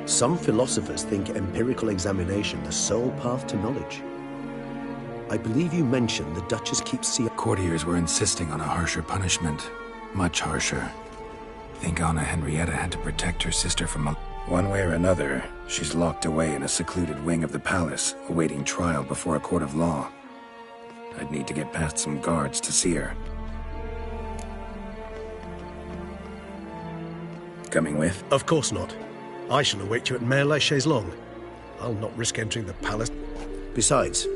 Some philosophers think empirical examination the sole path to knowledge. I believe you mentioned the Duchess keeps Courtiers were insisting on a harsher punishment. Much harsher. Think Anna Henrietta had to protect her sister from a... One way or another, she's locked away in a secluded wing of the palace, awaiting trial before a court of law. I'd need to get past some guards to see her. Coming with? Of course not. I shall await you at Mare la Chaise-Longue. I'll not risk entering the palace. Besides,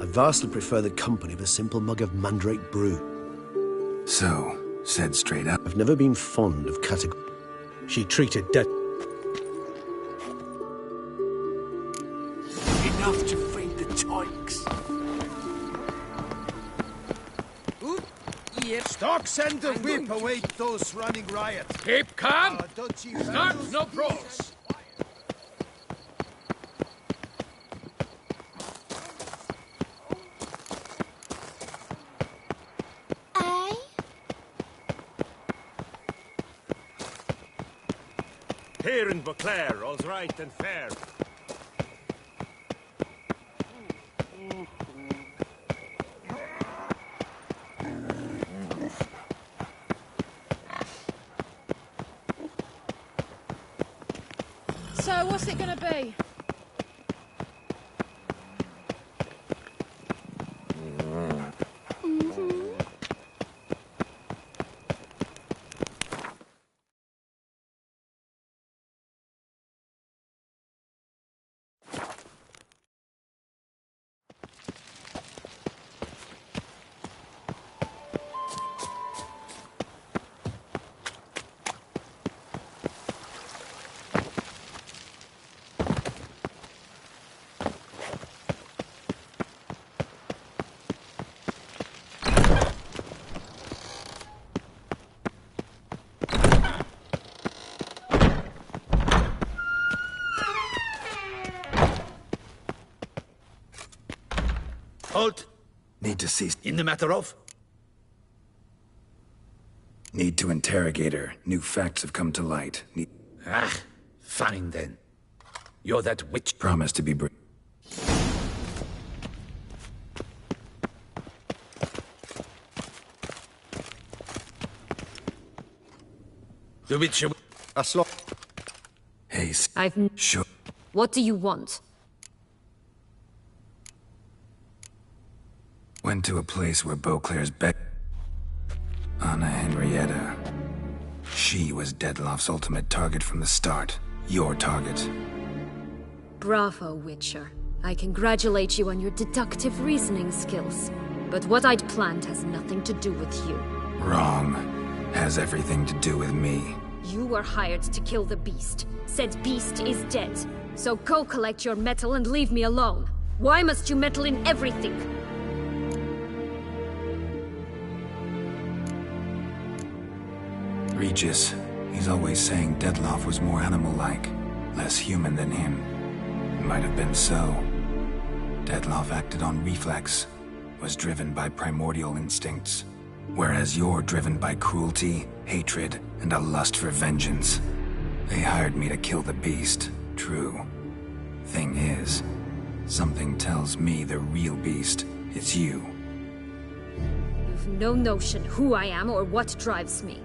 I vastly prefer the company of a simple mug of mandrake brew. So, said straight up. I've never been fond of category. She treated dead. Enough to feed the toiks. Stock send the whip await those running riot. Keep calm! Don't you Start no brawls! Here in Beauclair, all's right and fair. So, what's it gonna be? Halt! Need to see... In the matter of? Need to interrogate her. New facts have come to light. Fine then. You're that witch... Promise to be The witch... Hey, sure. What do you want? Went to a place where Beauclair's Anna Henrietta. She was Dettloff's ultimate target from the start. Your target. Bravo, Witcher. I congratulate you on your deductive reasoning skills. But what I'd planned has nothing to do with you. Wrong. Has everything to do with me. You were hired to kill the beast. Said beast is dead. So go collect your metal and leave me alone. Why must you meddle in everything? Regis. He's always saying Dettloff was more animal-like, less human than him. It might have been so. Dettloff acted on reflex, was driven by primordial instincts, whereas you're driven by cruelty, hatred, and a lust for vengeance. They hired me to kill the beast, true. Thing is, something tells me the real beast is you. You've no notion who I am or what drives me.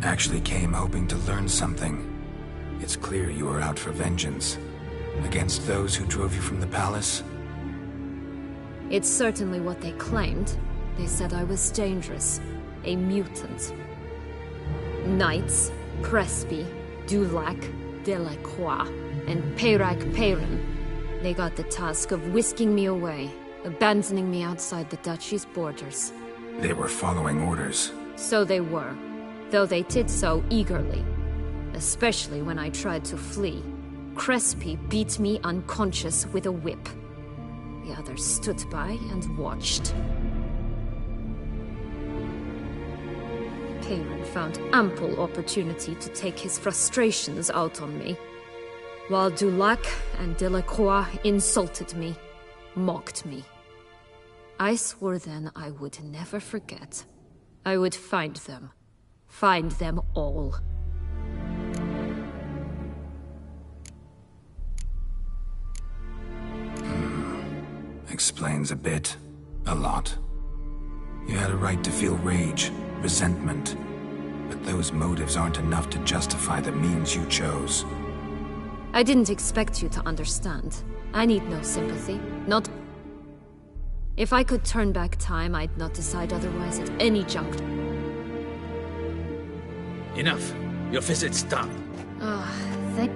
Actually came hoping to learn something. It's clear you were out for vengeance. Against those who drove you from the palace? It's certainly what they claimed. They said I was dangerous. A mutant. Knights, Crespi, Dulac, Delacroix, and Peyrac Peyran. They got the task of whisking me away, abandoning me outside the duchy's borders. They were following orders. So they were. Though they did so eagerly. Especially when I tried to flee. Crespi beat me unconscious with a whip. The others stood by and watched. Peyran found ample opportunity to take his frustrations out on me, while Dulac and Delacroix insulted me, mocked me. I swore then I would never forget. I would find them. Find them all. Explains a bit. A lot. You had a right to feel rage, resentment. But those motives aren't enough to justify the means you chose. I didn't expect you to understand. I need no sympathy. Not... If I could turn back time, I'd not decide otherwise at any juncture. Enough. Your visit's done. Thank...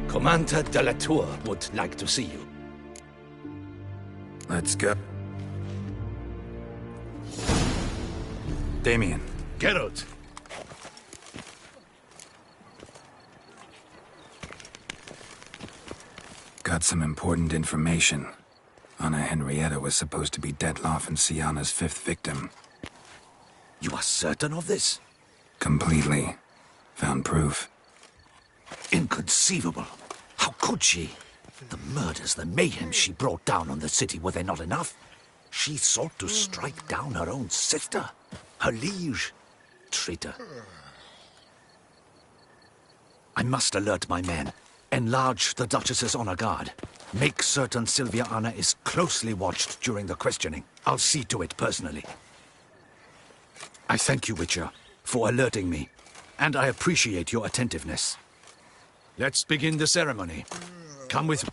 Commander de la Tour would like to see you. Let's go. Damien. Geralt. Got some important information. Anna Henrietta was supposed to be Dettloff and Syanna's 5th victim. You are certain of this? Completely. Found proof. Inconceivable. How could she? The murders, the mayhem she brought down on the city, were they not enough? She sought to strike down her own sister, her liege. Traitor. I must alert my men. Enlarge the Duchess's honor guard. Make certain Sylvia Anna is closely watched during the questioning. I'll see to it personally. I thank you, Witcher, for alerting me, and I appreciate your attentiveness. Let's begin the ceremony. Come with me.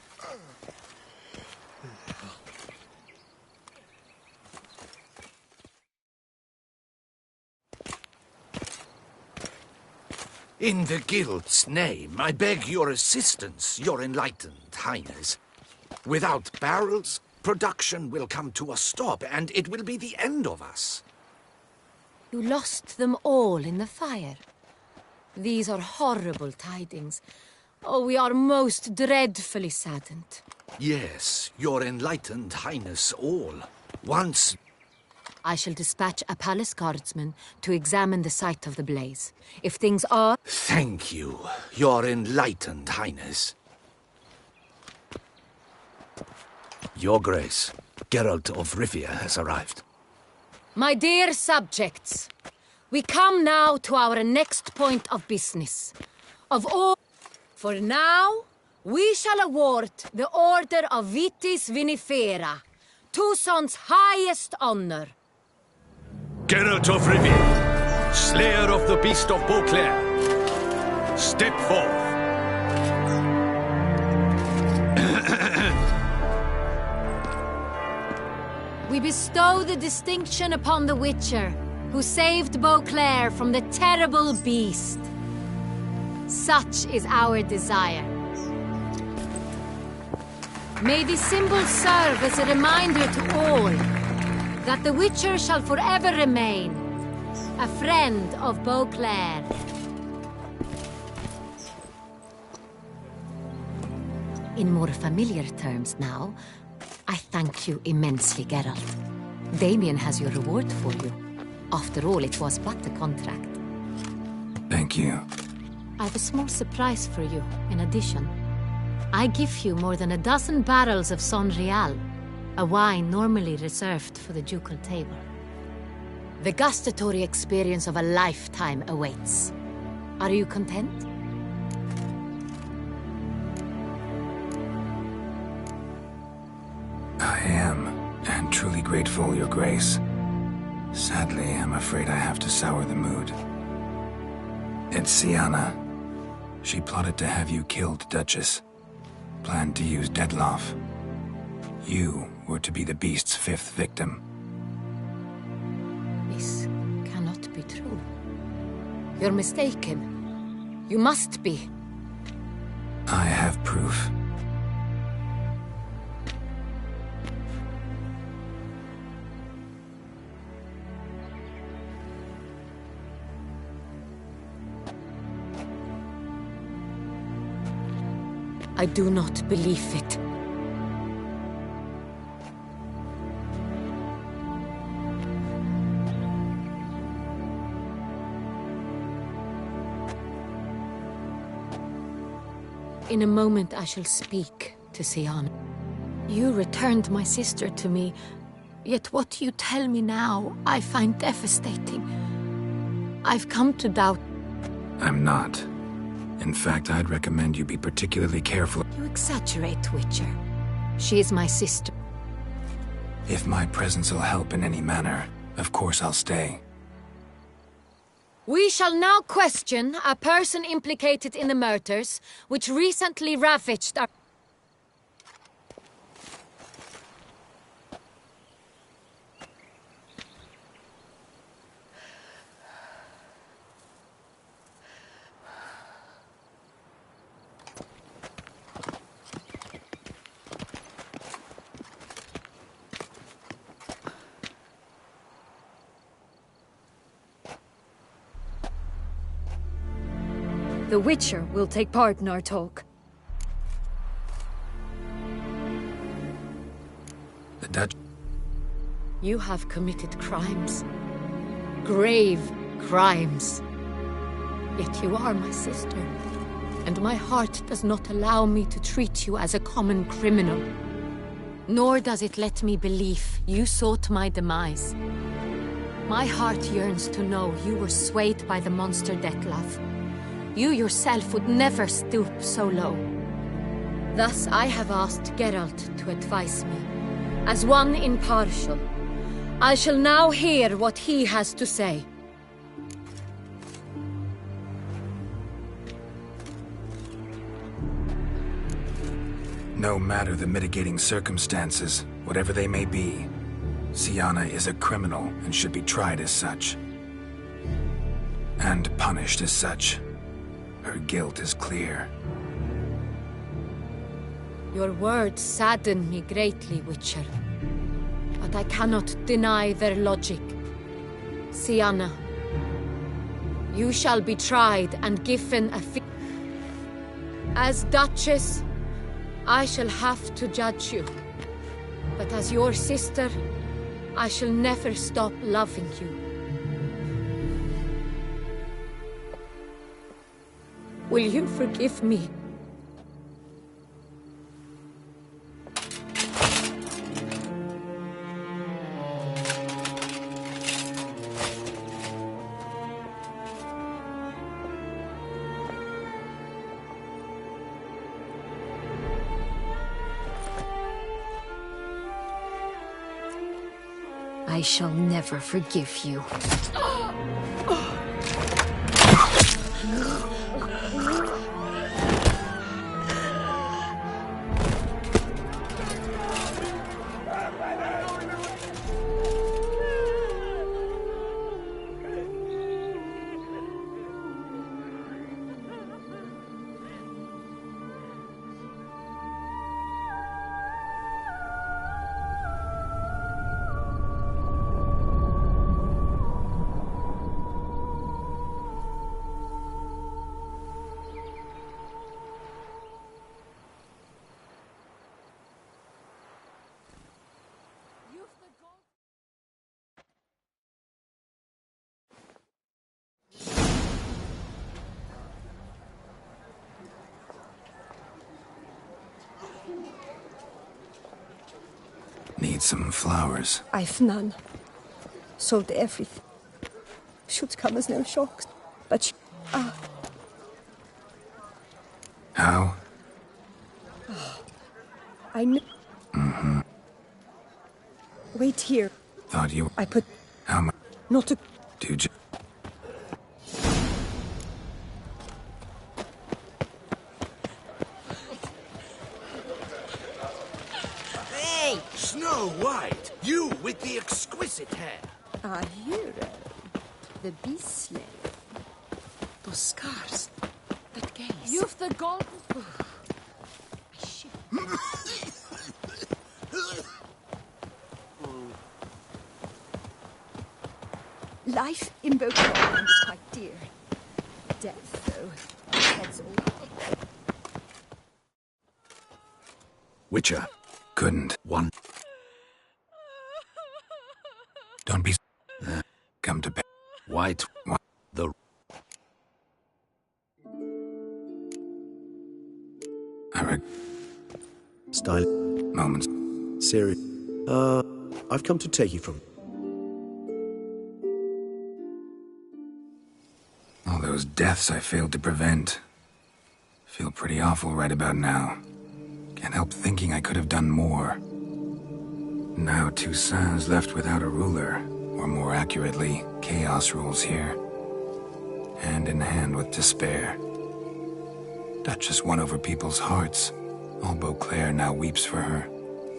In the Guild's name, I beg your assistance, your enlightened highness. Without barrels, production will come to a stop, and it will be the end of us. You lost them all in the fire. These are horrible tidings. Oh, we are most dreadfully saddened. Yes, your enlightened highness all. Once... I shall dispatch a palace guardsman to examine the site of the blaze. If things are... Thank you, Your Enlightened Highness. Your Grace, Geralt of Rivia has arrived. My dear subjects, we come now to our next point of business. Of all... For now, we shall award the Order of Vitis Vinifera, Tucson's highest honor. Geralt of Rivia, Slayer of the Beast of Beauclair, step forth. We bestow the distinction upon the Witcher, who saved Beauclair from the terrible beast. Such is our desire. May the symbol serve as a reminder to all that the Witcher shall forever remain a friend of Beauclair. In more familiar terms now, I thank you immensely, Geralt. Damien has your reward for you. After all, it was but a contract. Thank you. I have a small surprise for you, in addition. I give you more than a dozen barrels of Son Real, a wine normally reserved for the ducal table. The gustatory experience of a lifetime awaits. Are you content? I am, and truly grateful, Your Grace. Sadly, I'm afraid I have to sour the mood. It's Sienna. She plotted to have you killed, Duchess. Planned to use Dettlaff. You were to be the beast's fifth victim. This cannot be true. You're mistaken. You must be. I have proof. I do not believe it. In a moment I shall speak to Sienna. You returned my sister to me, yet what you tell me now I find devastating. I've come to doubt... I'm not. In fact, I'd recommend you be particularly careful. You exaggerate, Witcher. She is my sister. If my presence will help in any manner, of course I'll stay. We shall now question a person implicated in the murders, which recently ravaged our... The Witcher will take part in our talk. The Dutch... You have committed crimes. Grave crimes. Yet you are my sister. And my heart does not allow me to treat you as a common criminal. Nor does it let me believe you sought my demise. My heart yearns to know you were swayed by the monster Dettlaff. You yourself would never stoop so low. Thus I have asked Geralt to advise me. As one impartial, I shall now hear what he has to say. No matter the mitigating circumstances, whatever they may be, Sienna is a criminal and should be tried as such. And punished as such. Her guilt is clear. Your words sadden me greatly, Witcher. But I cannot deny their logic. Sienna, you shall be tried and given a fee. As Duchess, I shall have to judge you. But as your sister, I shall never stop loving you. Will you forgive me? I shall never forgive you. Need some flowers. I've none. Sold everything. Should come as no shock. But How? I knew. Mm-hmm. Wait here. Thought you... I put... How much? Not to... Dude, Hey! Snow White! You with the exquisite hair! Our hero. The beast slave. Those scars. That gaze. You've the gold. Life invoked is quite dear. Death, though. Heads all. Witcher. Couldn't. One. Don't be... Come to bed. White. The... Style. Moments. Serious. I've come to take you from... All those deaths I failed to prevent. Feel pretty awful right about now. Can't help thinking I could have done more. Now Toussaint's left without a ruler, or more accurately, chaos rules here. Hand in hand with despair. Duchess won over people's hearts. All Beauclair now weeps for her.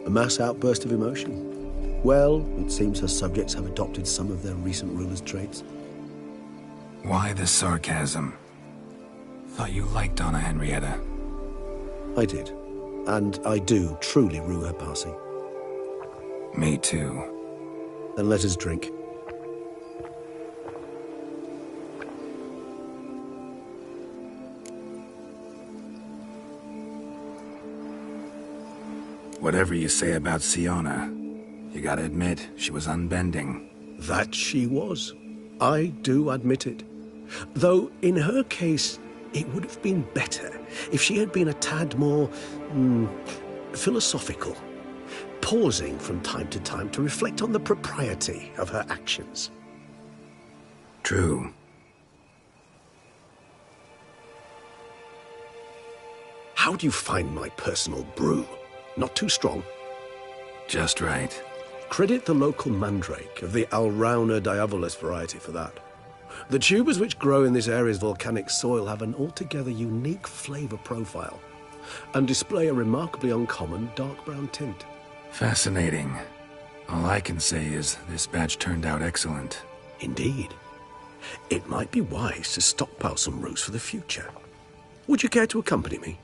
A mass outburst of emotion. Well, it seems her subjects have adopted some of their recent ruler's traits. Why the sarcasm? Thought you liked Donna Henrietta. I did. And I do truly rue her passing. Me too. Then let us drink. Whatever you say about Siona, you gotta admit, she was unbending. That she was. I do admit it. Though, in her case, it would have been better if she had been a tad more... philosophical. Pausing from time to time to reflect on the propriety of her actions. True. How do you find my personal brew? Not too strong? Just right. Credit the local mandrake of the Alrauna diabolus variety for that. The tubers which grow in this area's volcanic soil have an altogether unique flavor profile and display a remarkably uncommon dark brown tint. Fascinating. All I can say is this batch turned out excellent. Indeed. It might be wise to stockpile some roots for the future. Would you care to accompany me?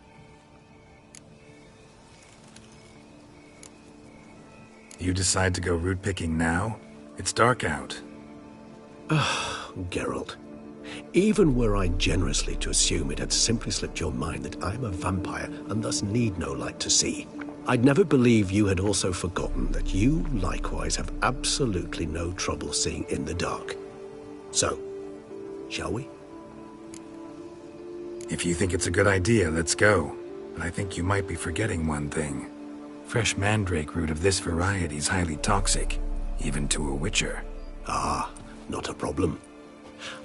You decide to go root picking now? It's dark out. Geralt. Even were I generously to assume it had simply slipped your mind that I'm a vampire and thus need no light to see, I'd never believe you had also forgotten that you likewise have absolutely no trouble seeing in the dark. So, shall we? If you think it's a good idea, let's go. But I think you might be forgetting one thing. Fresh mandrake root of this variety is highly toxic, even to a witcher. Ah, not a problem.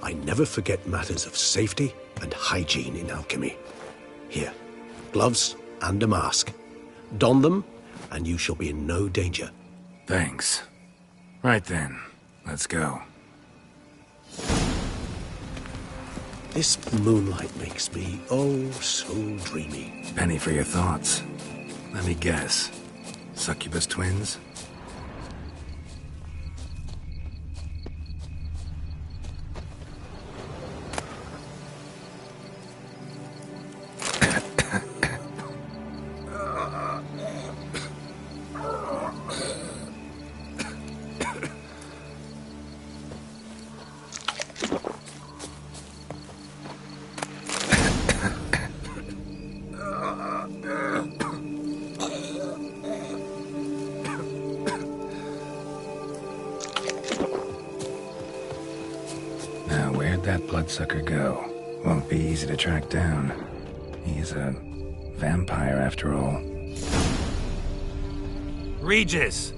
I never forget matters of safety and hygiene in alchemy. Here, gloves and a mask. Don them, and you shall be in no danger. Thanks. Right then, let's go. This moonlight makes me, oh, so dreamy. Penny for your thoughts. Let me guess. Succubus twins? That bloodsucker go? Won't be easy to track down. He's a vampire after all. Regis!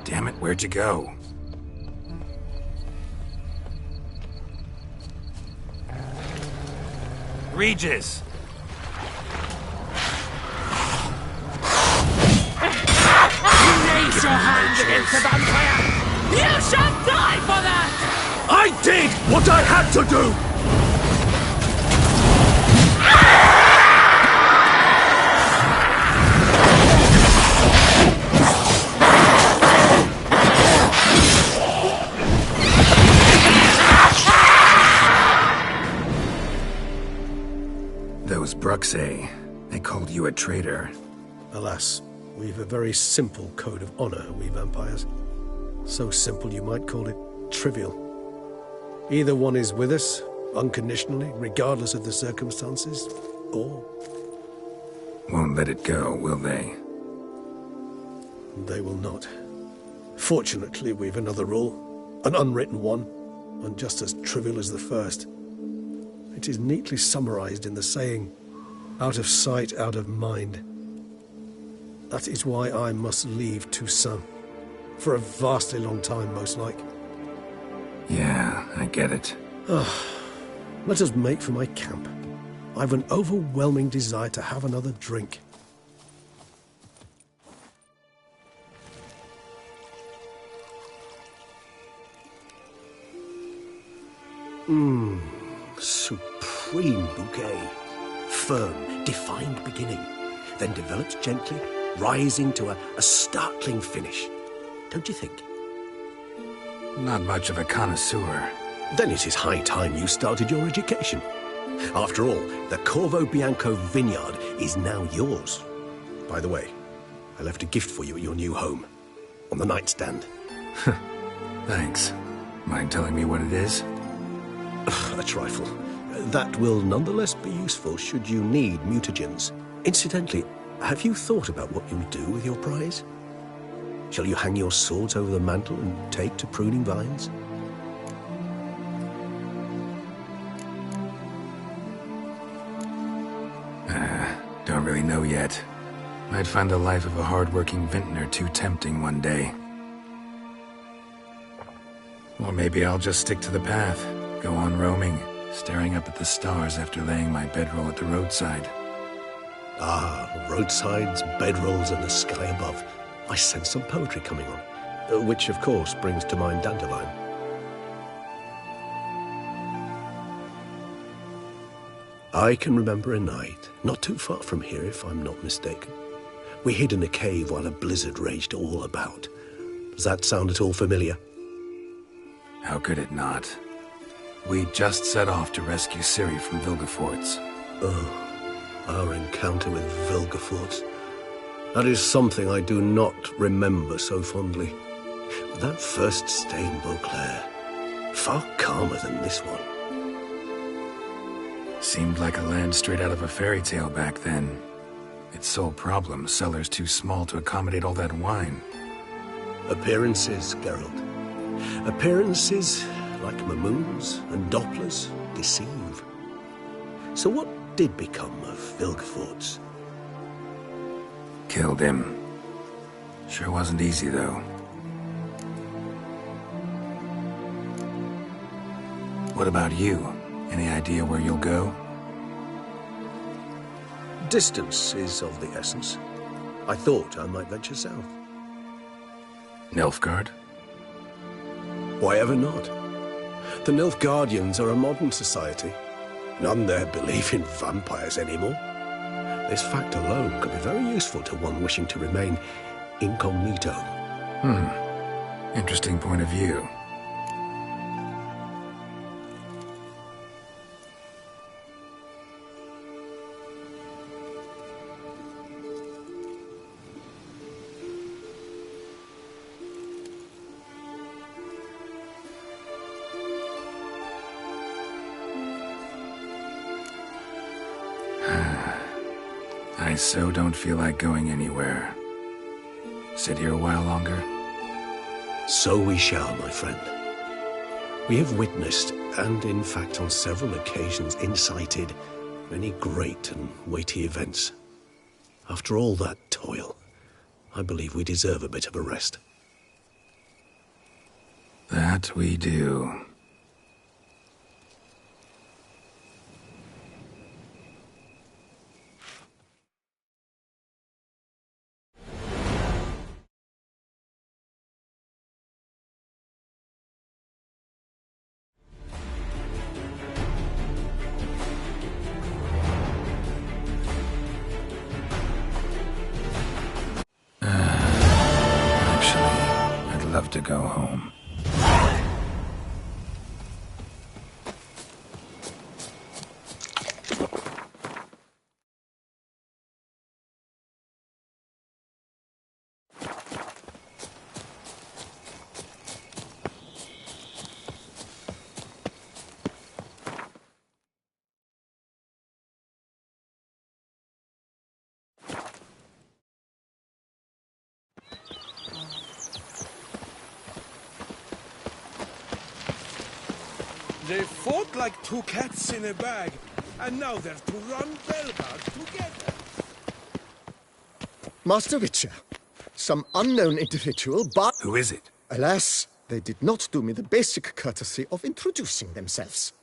Damn it, where'd you go? Regis! Raise your hand against the vampire! You shall die for that! I did what I had to do! Those Bruxay, they called you a traitor. Alas, we've a very simple code of honor, we vampires. So simple you might call it trivial. Either one is with us, unconditionally, regardless of the circumstances, or... Won't let it go, will they? They will not. Fortunately, we've another rule, an unwritten one, and just as trivial as the first. It is neatly summarized in the saying, out of sight, out of mind. That is why I must leave Toussaint. For a vastly long time, most like. Yeah, I get it. Let us make for my camp. I've an overwhelming desire to have another drink. Supreme bouquet. Firm, defined beginning, then develops gently, rising to a startling finish. Don't you think? Not much of a connoisseur. Then it is high time you started your education. After all, the Corvo Bianco vineyard is now yours. By the way, I left a gift for you at your new home. On the nightstand. Thanks. Mind telling me what it is? A trifle. That will nonetheless be useful should you need mutagens. Incidentally, have you thought about what you'll do with your prize? Shall you hang your swords over the mantle and take to pruning vines? Don't really know yet. Might find the life of a hard-working vintner too tempting one day. Or maybe I'll just stick to the path, go on roaming, staring up at the stars after laying my bedroll at the roadside. Ah, roadsides, bedrolls, and the sky above. I sense some poetry coming on, which of course brings to mind Dandelion. I can remember a night, not too far from here if I'm not mistaken. We hid in a cave while a blizzard raged all about. Does that sound at all familiar? How could it not? We just set off to rescue Ciri from Vilgefortz. Oh, our encounter with Vilgefortz. That is something I do not remember so fondly. But that first stay in Beauclair, far calmer than this one. Seemed like a land straight out of a fairy tale back then. Its sole problem, cellars too small to accommodate all that wine. Appearances, Geralt. Appearances, like Mamoons and Dopplers, deceive. So what did become of Vilgefortz? Killed him. Sure wasn't easy, though. What about you? Any idea where you'll go? Distance is of the essence. I thought I might venture south. Nilfgaard? Why ever not? The Nilfgaardians are a modern society. None there believe in vampires anymore. This fact alone could be very useful to one wishing to remain incognito. Interesting point of view. I so don't feel like going anywhere. Sit here a while longer? So we shall, my friend. We have witnessed, and in fact on several occasions incited, many great and weighty events. After all that toil, I believe we deserve a bit of a rest. That we do. Love to go home. They fought like two cats in a bag, and now they're to run Belgrade together. Master Witcher, some unknown individual, but... Who is it? Alas, they did not do me the basic courtesy of introducing themselves.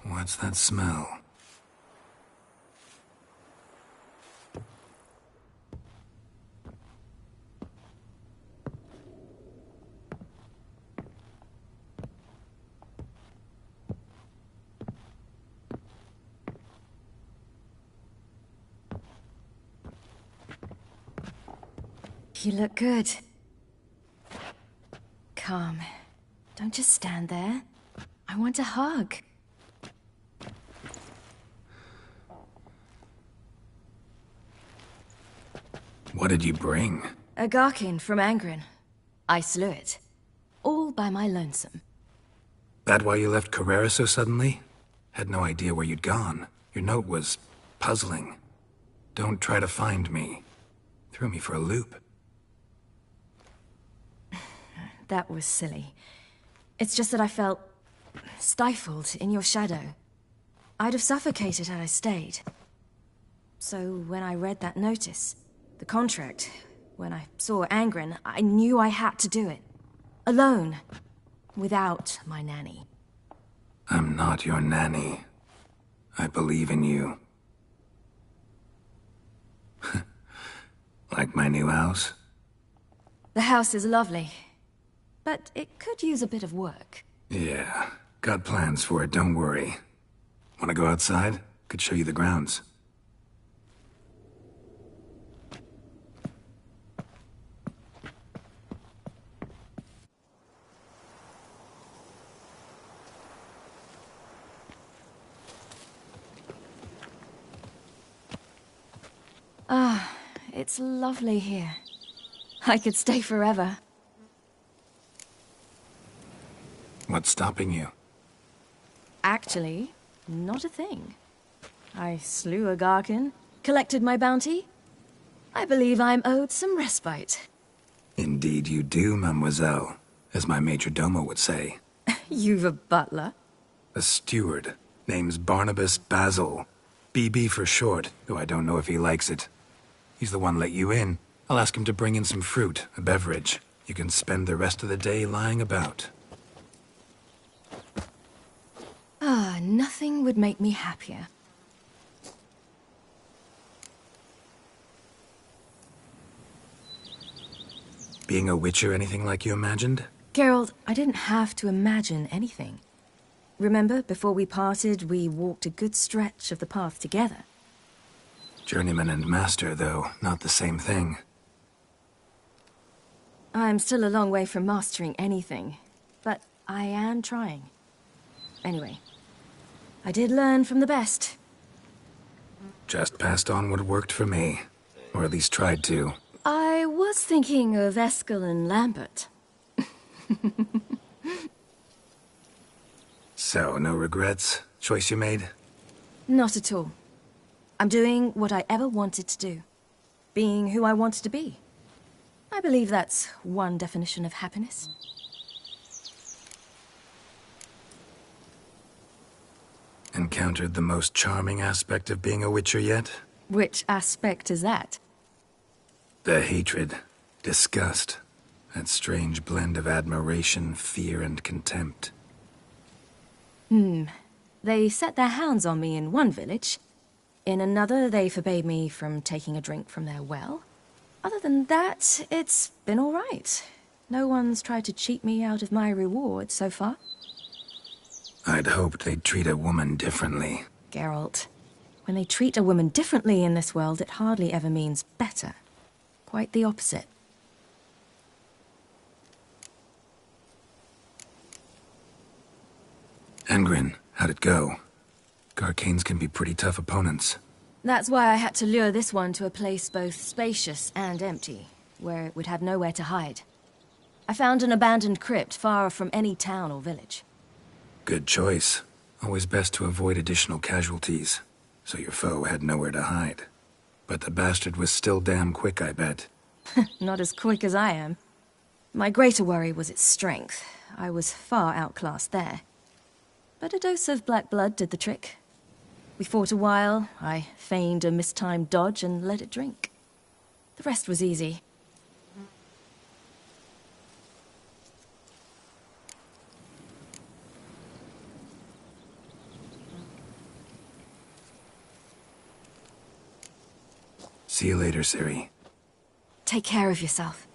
What's that smell? You look good. Come. Don't just stand there. I want a hug. What did you bring? A gherkin from Angren. I slew it. All by my lonesome. That why you left Carrera so suddenly? Had no idea where you'd gone. Your note was puzzling. Don't try to find me. Threw me for a loop. That was silly. It's just that I felt stifled in your shadow. I'd have suffocated had I stayed. So when I read that notice, the contract, when I saw Angren, I knew I had to do it. Alone. Without my nanny. I'm not your nanny. I believe in you. Like my new house? The house is lovely, but it could use a bit of work. Yeah, got plans for it, don't worry. Wanna go outside? Could show you the grounds. Ah, it's lovely here. I could stay forever. What's stopping you? Actually, not a thing. I slew a gherkin, collected my bounty. I believe I'm owed some respite. Indeed you do, mademoiselle, as my major domo would say. You've a butler? A steward. Name's Barnabas Basil. BB for short, though I don't know if he likes it. He's the one let you in. I'll ask him to bring in some fruit, a beverage. You can spend the rest of the day lying about. Ah, nothing would make me happier. Being a witcher anything like you imagined? Geralt, I didn't have to imagine anything. Remember, before we parted, we walked a good stretch of the path together. Journeyman and master, though, not the same thing. I'm still a long way from mastering anything, but I am trying. Anyway, I did learn from the best. Just passed on what worked for me. Or at least tried to. I was thinking of Eskel and Lambert. So, no regrets? Choice you made? Not at all. I'm doing what I ever wanted to do. Being who I wanted to be. I believe that's one definition of happiness. Encountered the most charming aspect of being a witcher yet? Which aspect is that? The hatred, disgust, that strange blend of admiration, fear, and contempt. They set their hounds on me in one village. In another, they forbade me from taking a drink from their well. Other than that, it's been all right. No one's tried to cheat me out of my reward so far. I'd hoped they'd treat a woman differently. Geralt, when they treat a woman differently in this world, it hardly ever means better. Quite the opposite. Angren, how'd it go? Garcanes can be pretty tough opponents. That's why I had to lure this one to a place both spacious and empty, where it would have nowhere to hide. I found an abandoned crypt far from any town or village. Good choice. Always best to avoid additional casualties, so your foe had nowhere to hide. But the bastard was still damn quick, I bet. Not as quick as I am. My greater worry was its strength. I was far outclassed there. But a dose of black blood did the trick. We fought a while, I feigned a mistimed dodge and let it drink. The rest was easy. See you later, Ciri. Take care of yourself.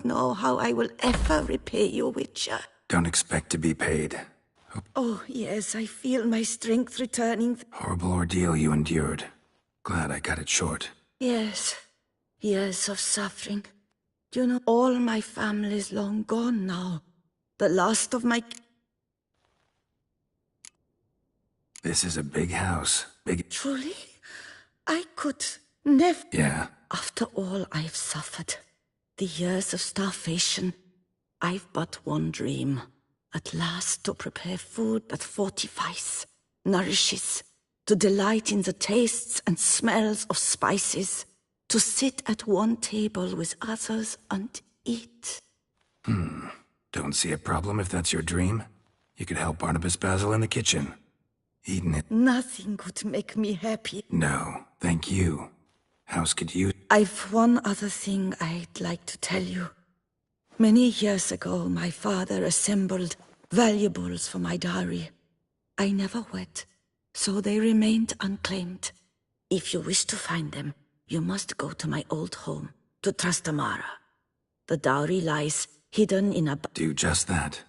not know how I will ever repay you, Witcher. Don't expect to be paid. Oh, yes, I feel my strength returning. Horrible ordeal you endured. Glad I cut it short. Yes, years of suffering. You know, all my family's long gone now. The last of my... This is a big house. Big... Truly? I could never... Yeah. After all I've suffered, the years of starvation, I've but one dream. At last to prepare food that fortifies, nourishes, to delight in the tastes and smells of spices, to sit at one table with others and eat. Don't see a problem if that's your dream. You could help Barnabas Basil in the kitchen. Eating it. Nothing could make me happy. No, thank you. House could use... I've one other thing I'd like to tell you. Many years ago, my father assembled valuables for my dowry. I never wed, so they remained unclaimed. If you wish to find them, you must go to my old home, to Trastamara. The dowry lies hidden in a... Do just that.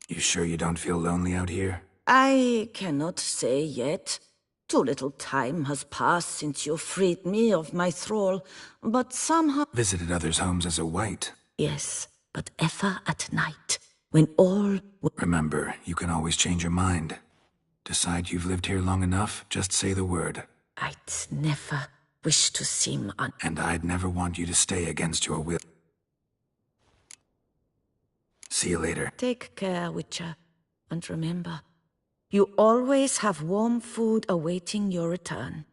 You sure you don't feel lonely out here? I cannot say yet. Too little time has passed since you freed me of my thrall, but somehow... Visited others' homes as a white. Yes, but ever at night, when all... Remember, you can always change your mind. Decide you've lived here long enough, just say the word. I'd never wish to seem And I'd never want you to stay against your will. See you later. Take care, Witcher. And remember, you always have warm food awaiting your return.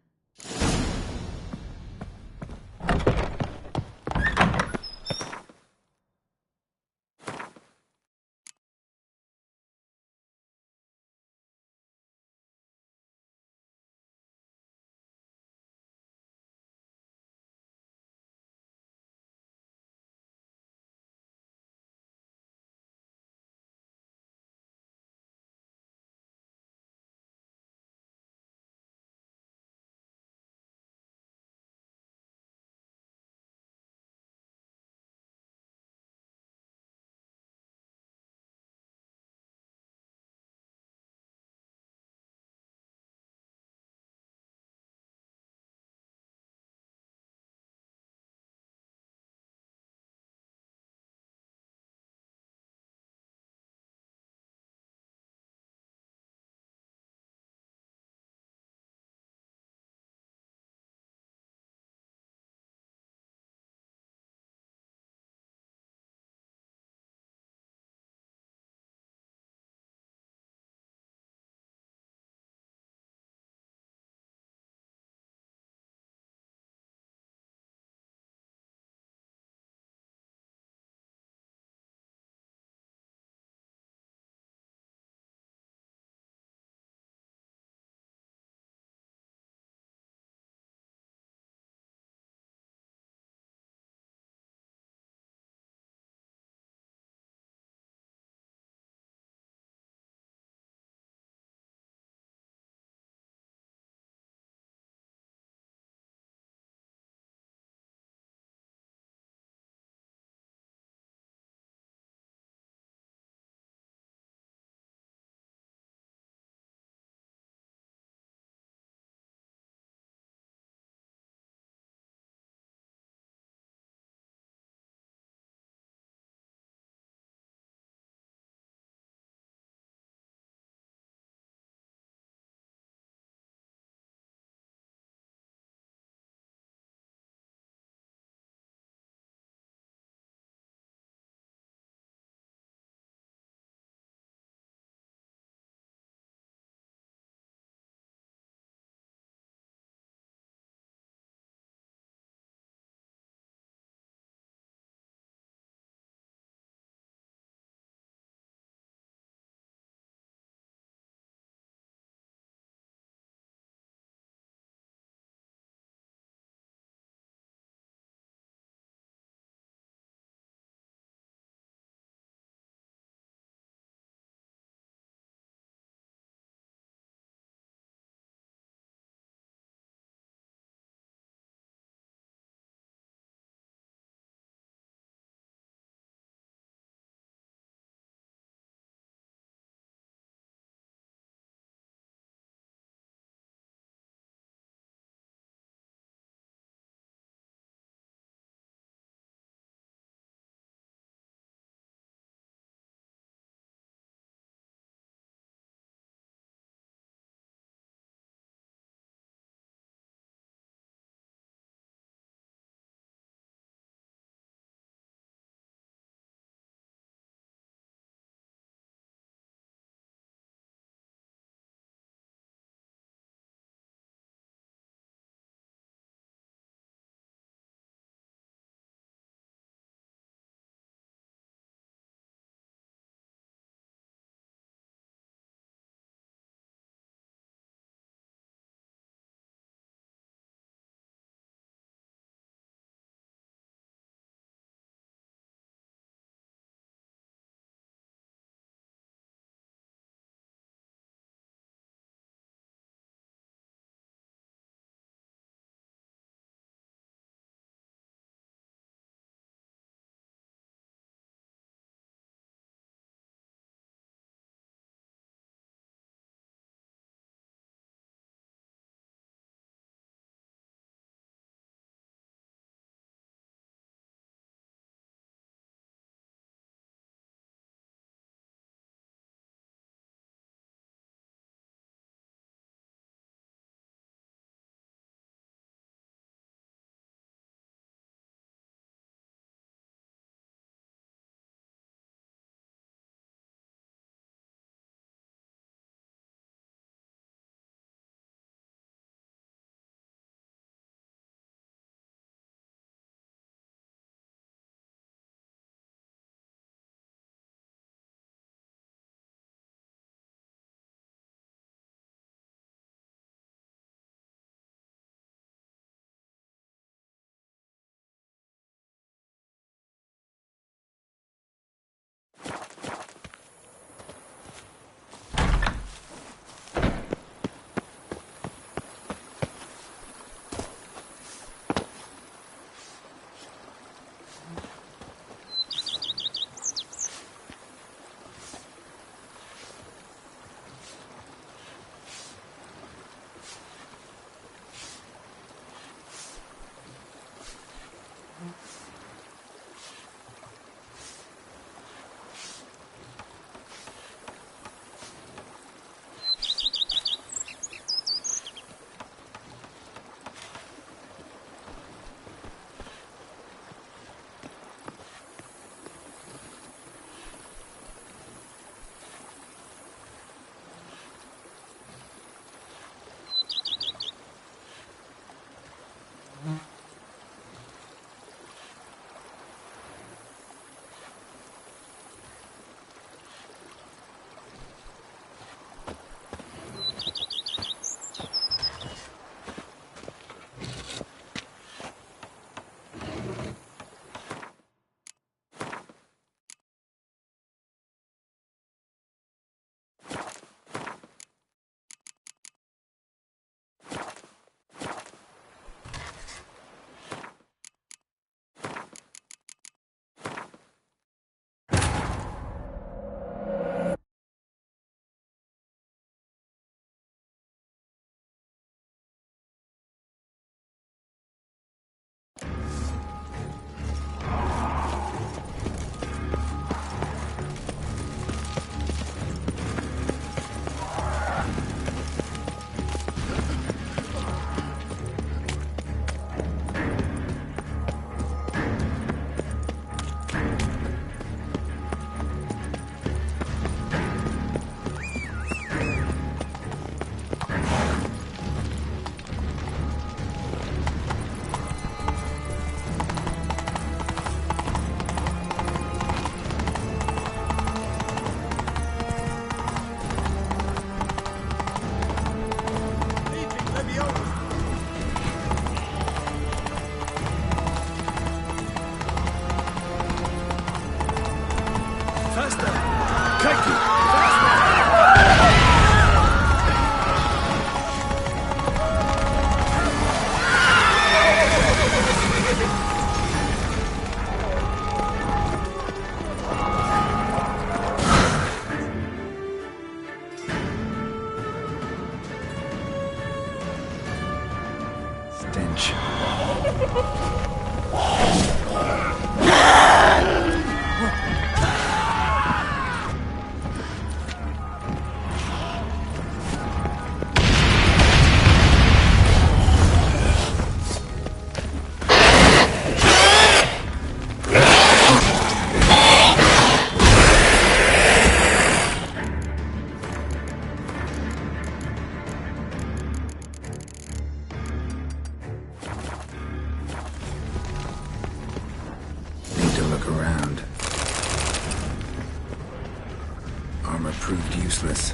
Proved useless.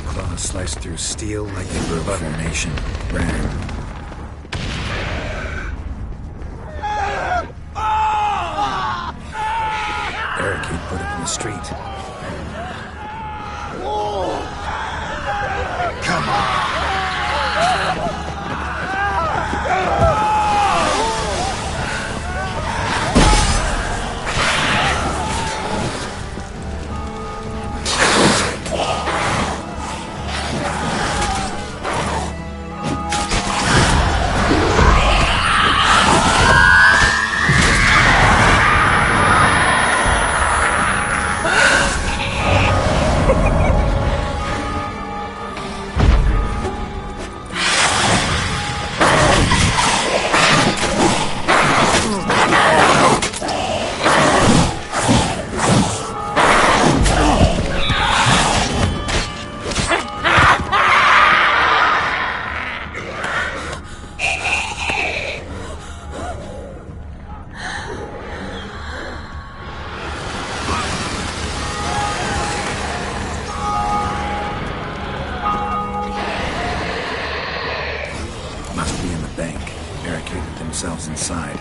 Claws sliced through steel like they were formation. Ran. Barricade put up in the street. Come on! Themselves inside.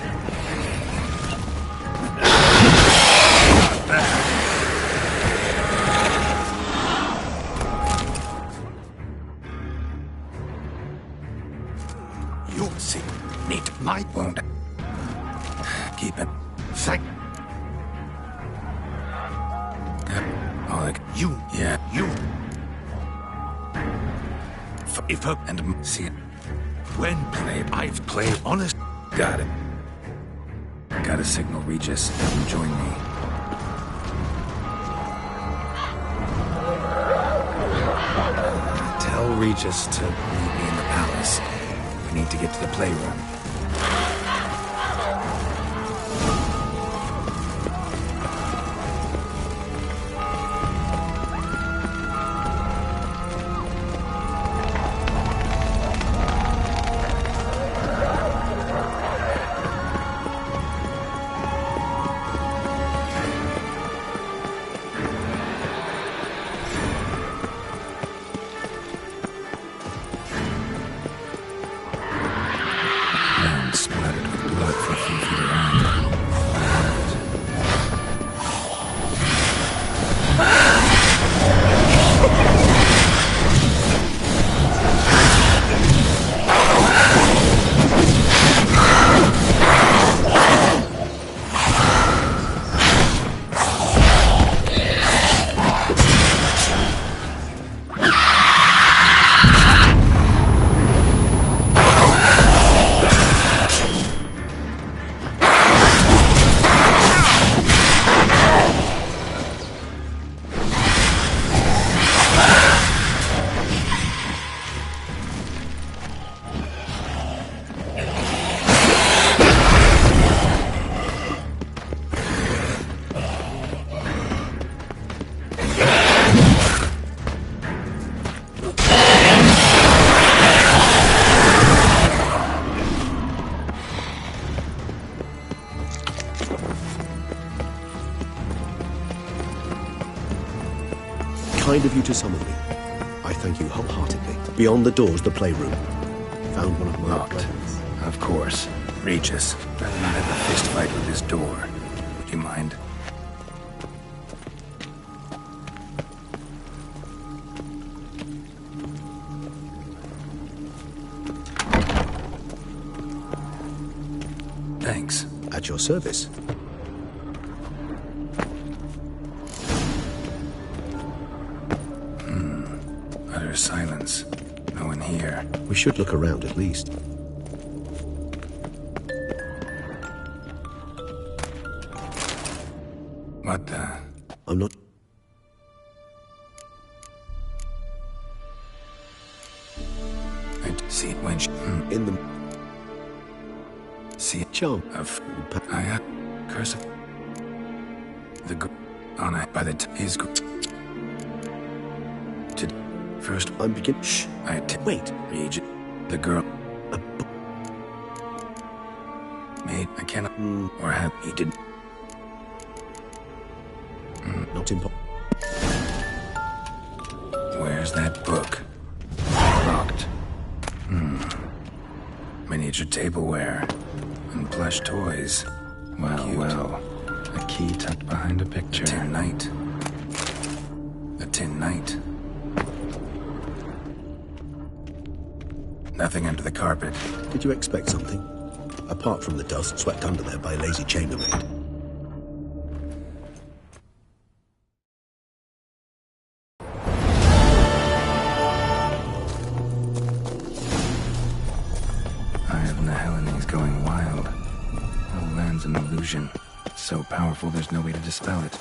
You see, need my won't keep it. Sangue. You. Yeah. You. If her and see it. When I've played honest. Got it. gotta signal Regis. Have him join me. Tell Regis to meet me in the palace. We need to get to the playroom. Kind of you to summon me. I thank you wholeheartedly. Beyond the doors, the playroom. Found one of my Locked. weapons. Of course. Regis, rather not have a fist fight with this door. Would you mind? Thanks. At your service. Utter silence. No one here. We should look around at least. What the? I'm not... I see when she... In the... See charm of... I curse of... The on it by the his to first I'm begin. Shh. Wait. Regis. The girl. Mate, I cannot. Or have he did. Not impossible. Where's that book? Locked. Miniature tableware and plush toys. Well, cute. Well. A key tucked behind a picture. A tin knight. A tin knight. Nothing under the carpet. Did you expect something? Apart from the dust swept under there by a lazy chambermaid. Eye of Nehelene is going wild. Whole land's an illusion. So powerful there's no way to dispel it.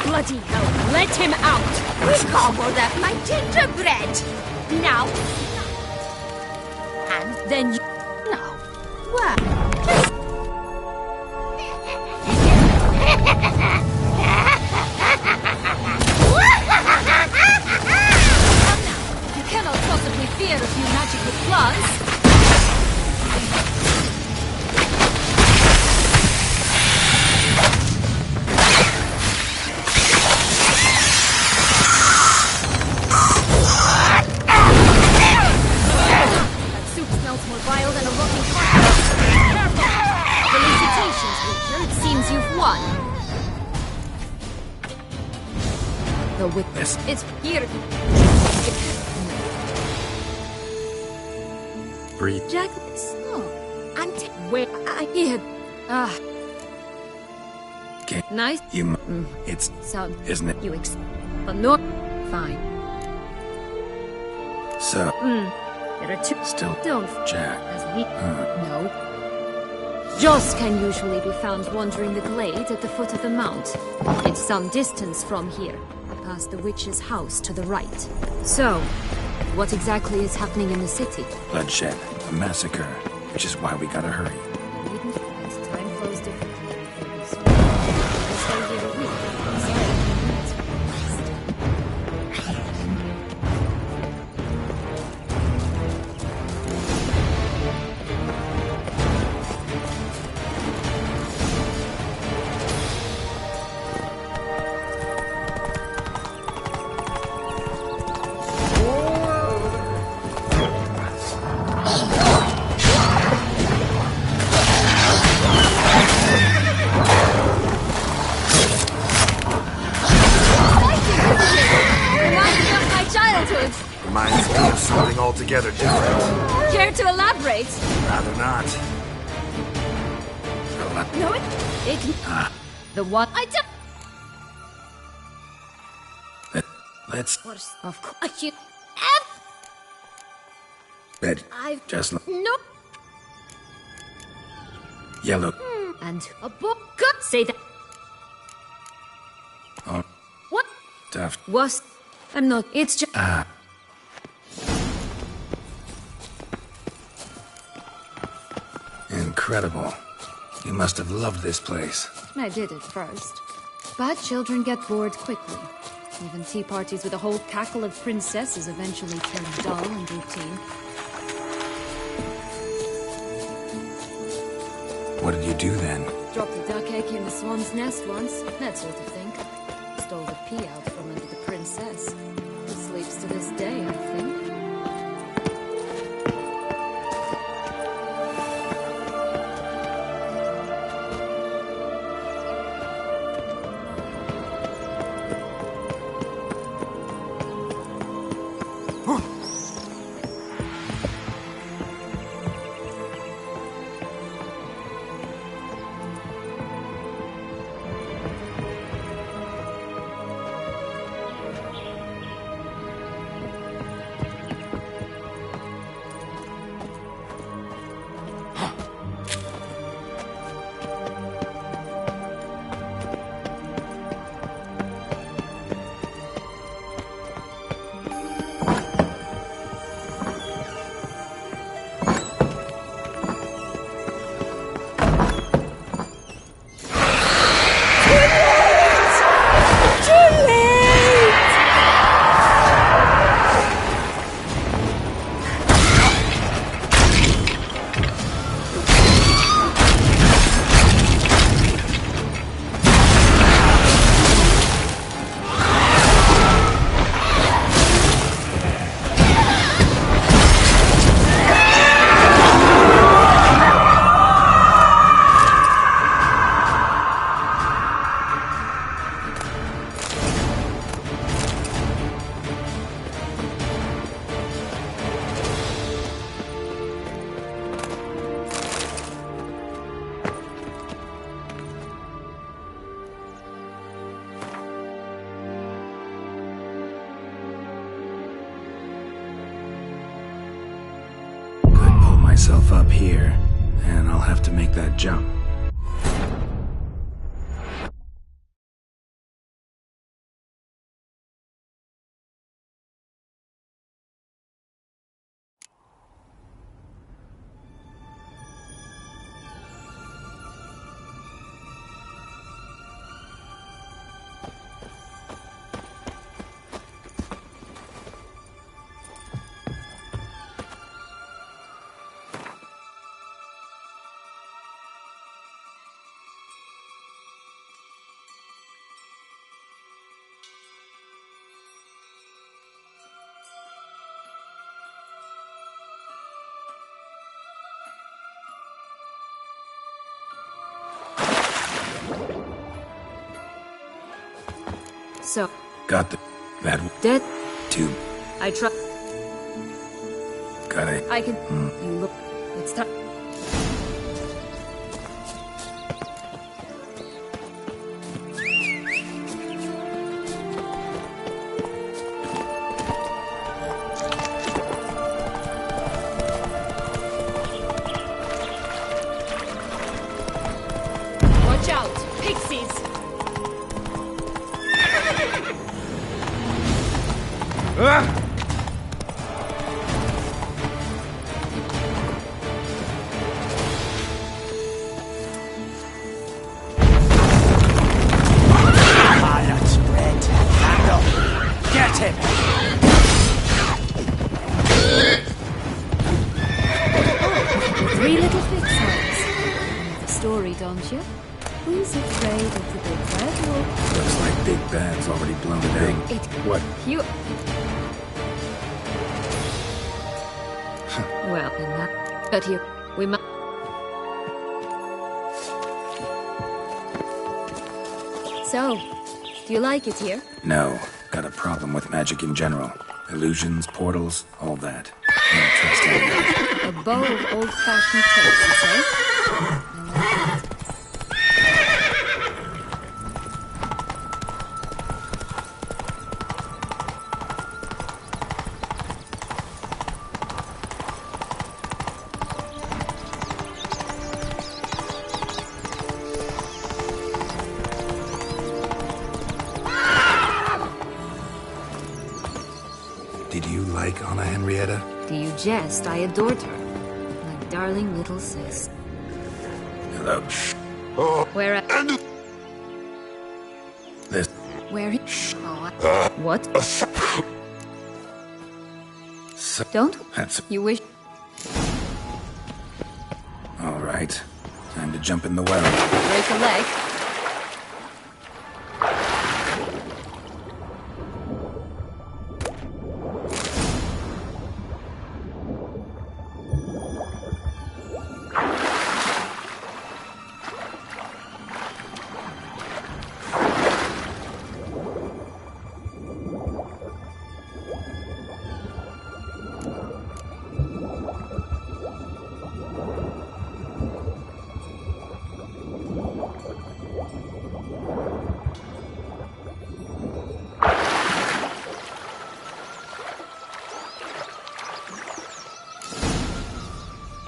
Bloody hell, let him out! We gobbled up my gingerbread! Now... And then you... Now... Well... You cannot possibly fear a few magical plants! More vile than a rotting carcass. Careful! Felicitations, Richard. It seems you've won. The witness is here. breathe. Jack. Oh, where I hid. Okay. Nice. It's sound. Isn't it? But no. Fine. So. There are two. Still. Don't. Jack. As we. No. Joss can usually be found wandering the glade at the foot of the mount. It's some distance from here, past the witch's house to the right. So, what exactly is happening in the city? Bloodshed. A massacre. Which is why we gotta hurry. Time flows differently. I stay here a week. Reminds me of something altogether different. Care to elaborate? Rather not. No, it the what? I don't. Let's. Of course, you. Bed. I've just no. Yellow. And a book. Say that. Oh. What? Tough. Was. I'm not. It's just. Incredible. You must have loved this place. I did at first. But children get bored quickly. Even tea parties with a whole cackle of princesses eventually turn dull and routine. What did you do then? Dropped a duck egg in the swan's nest once, that sort of thing. Stole the pea out from under the princess. Who sleeps to this day, I think. Myself up here, and I'll have to make that jump. So. Got that Dead? tube. I try. Got it. I can... You look... It's time... Watch out! Pixies! Pilot's red. Handle. Get him! Three little fixers. You know the story, don't you? Who's afraid of the big red wolf? Looks like Big Bad's already blown it out. It... What? You... Well, in that... But here, we must... So, do you like it here? No. Got a problem with magic in general. Illusions, portals, all that. Don't trust any of it. A bowl of old-fashioned tastes, eh? Did you like Anna Henrietta? Do you jest? I adored her. My darling little sis. Hello. Where I... This. Where he... What? Don't? That's... You wish... All right. Time to jump in the well. Break a leg?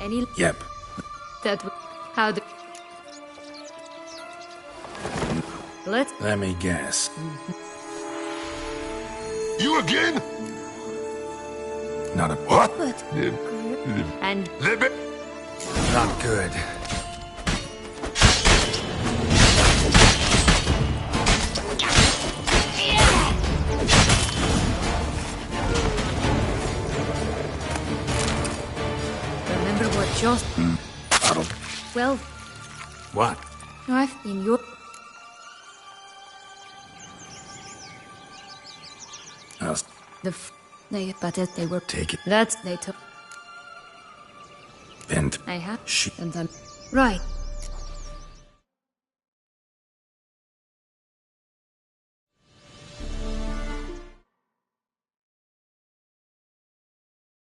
Any... Yep. That... How the... Let's... Let me guess. You again? Not a... What? And... Not good. Remember what just... Bottle. Well... What? I've in your... They were... Take it. That's... They took... Bent. I have... She... And I'm... Right.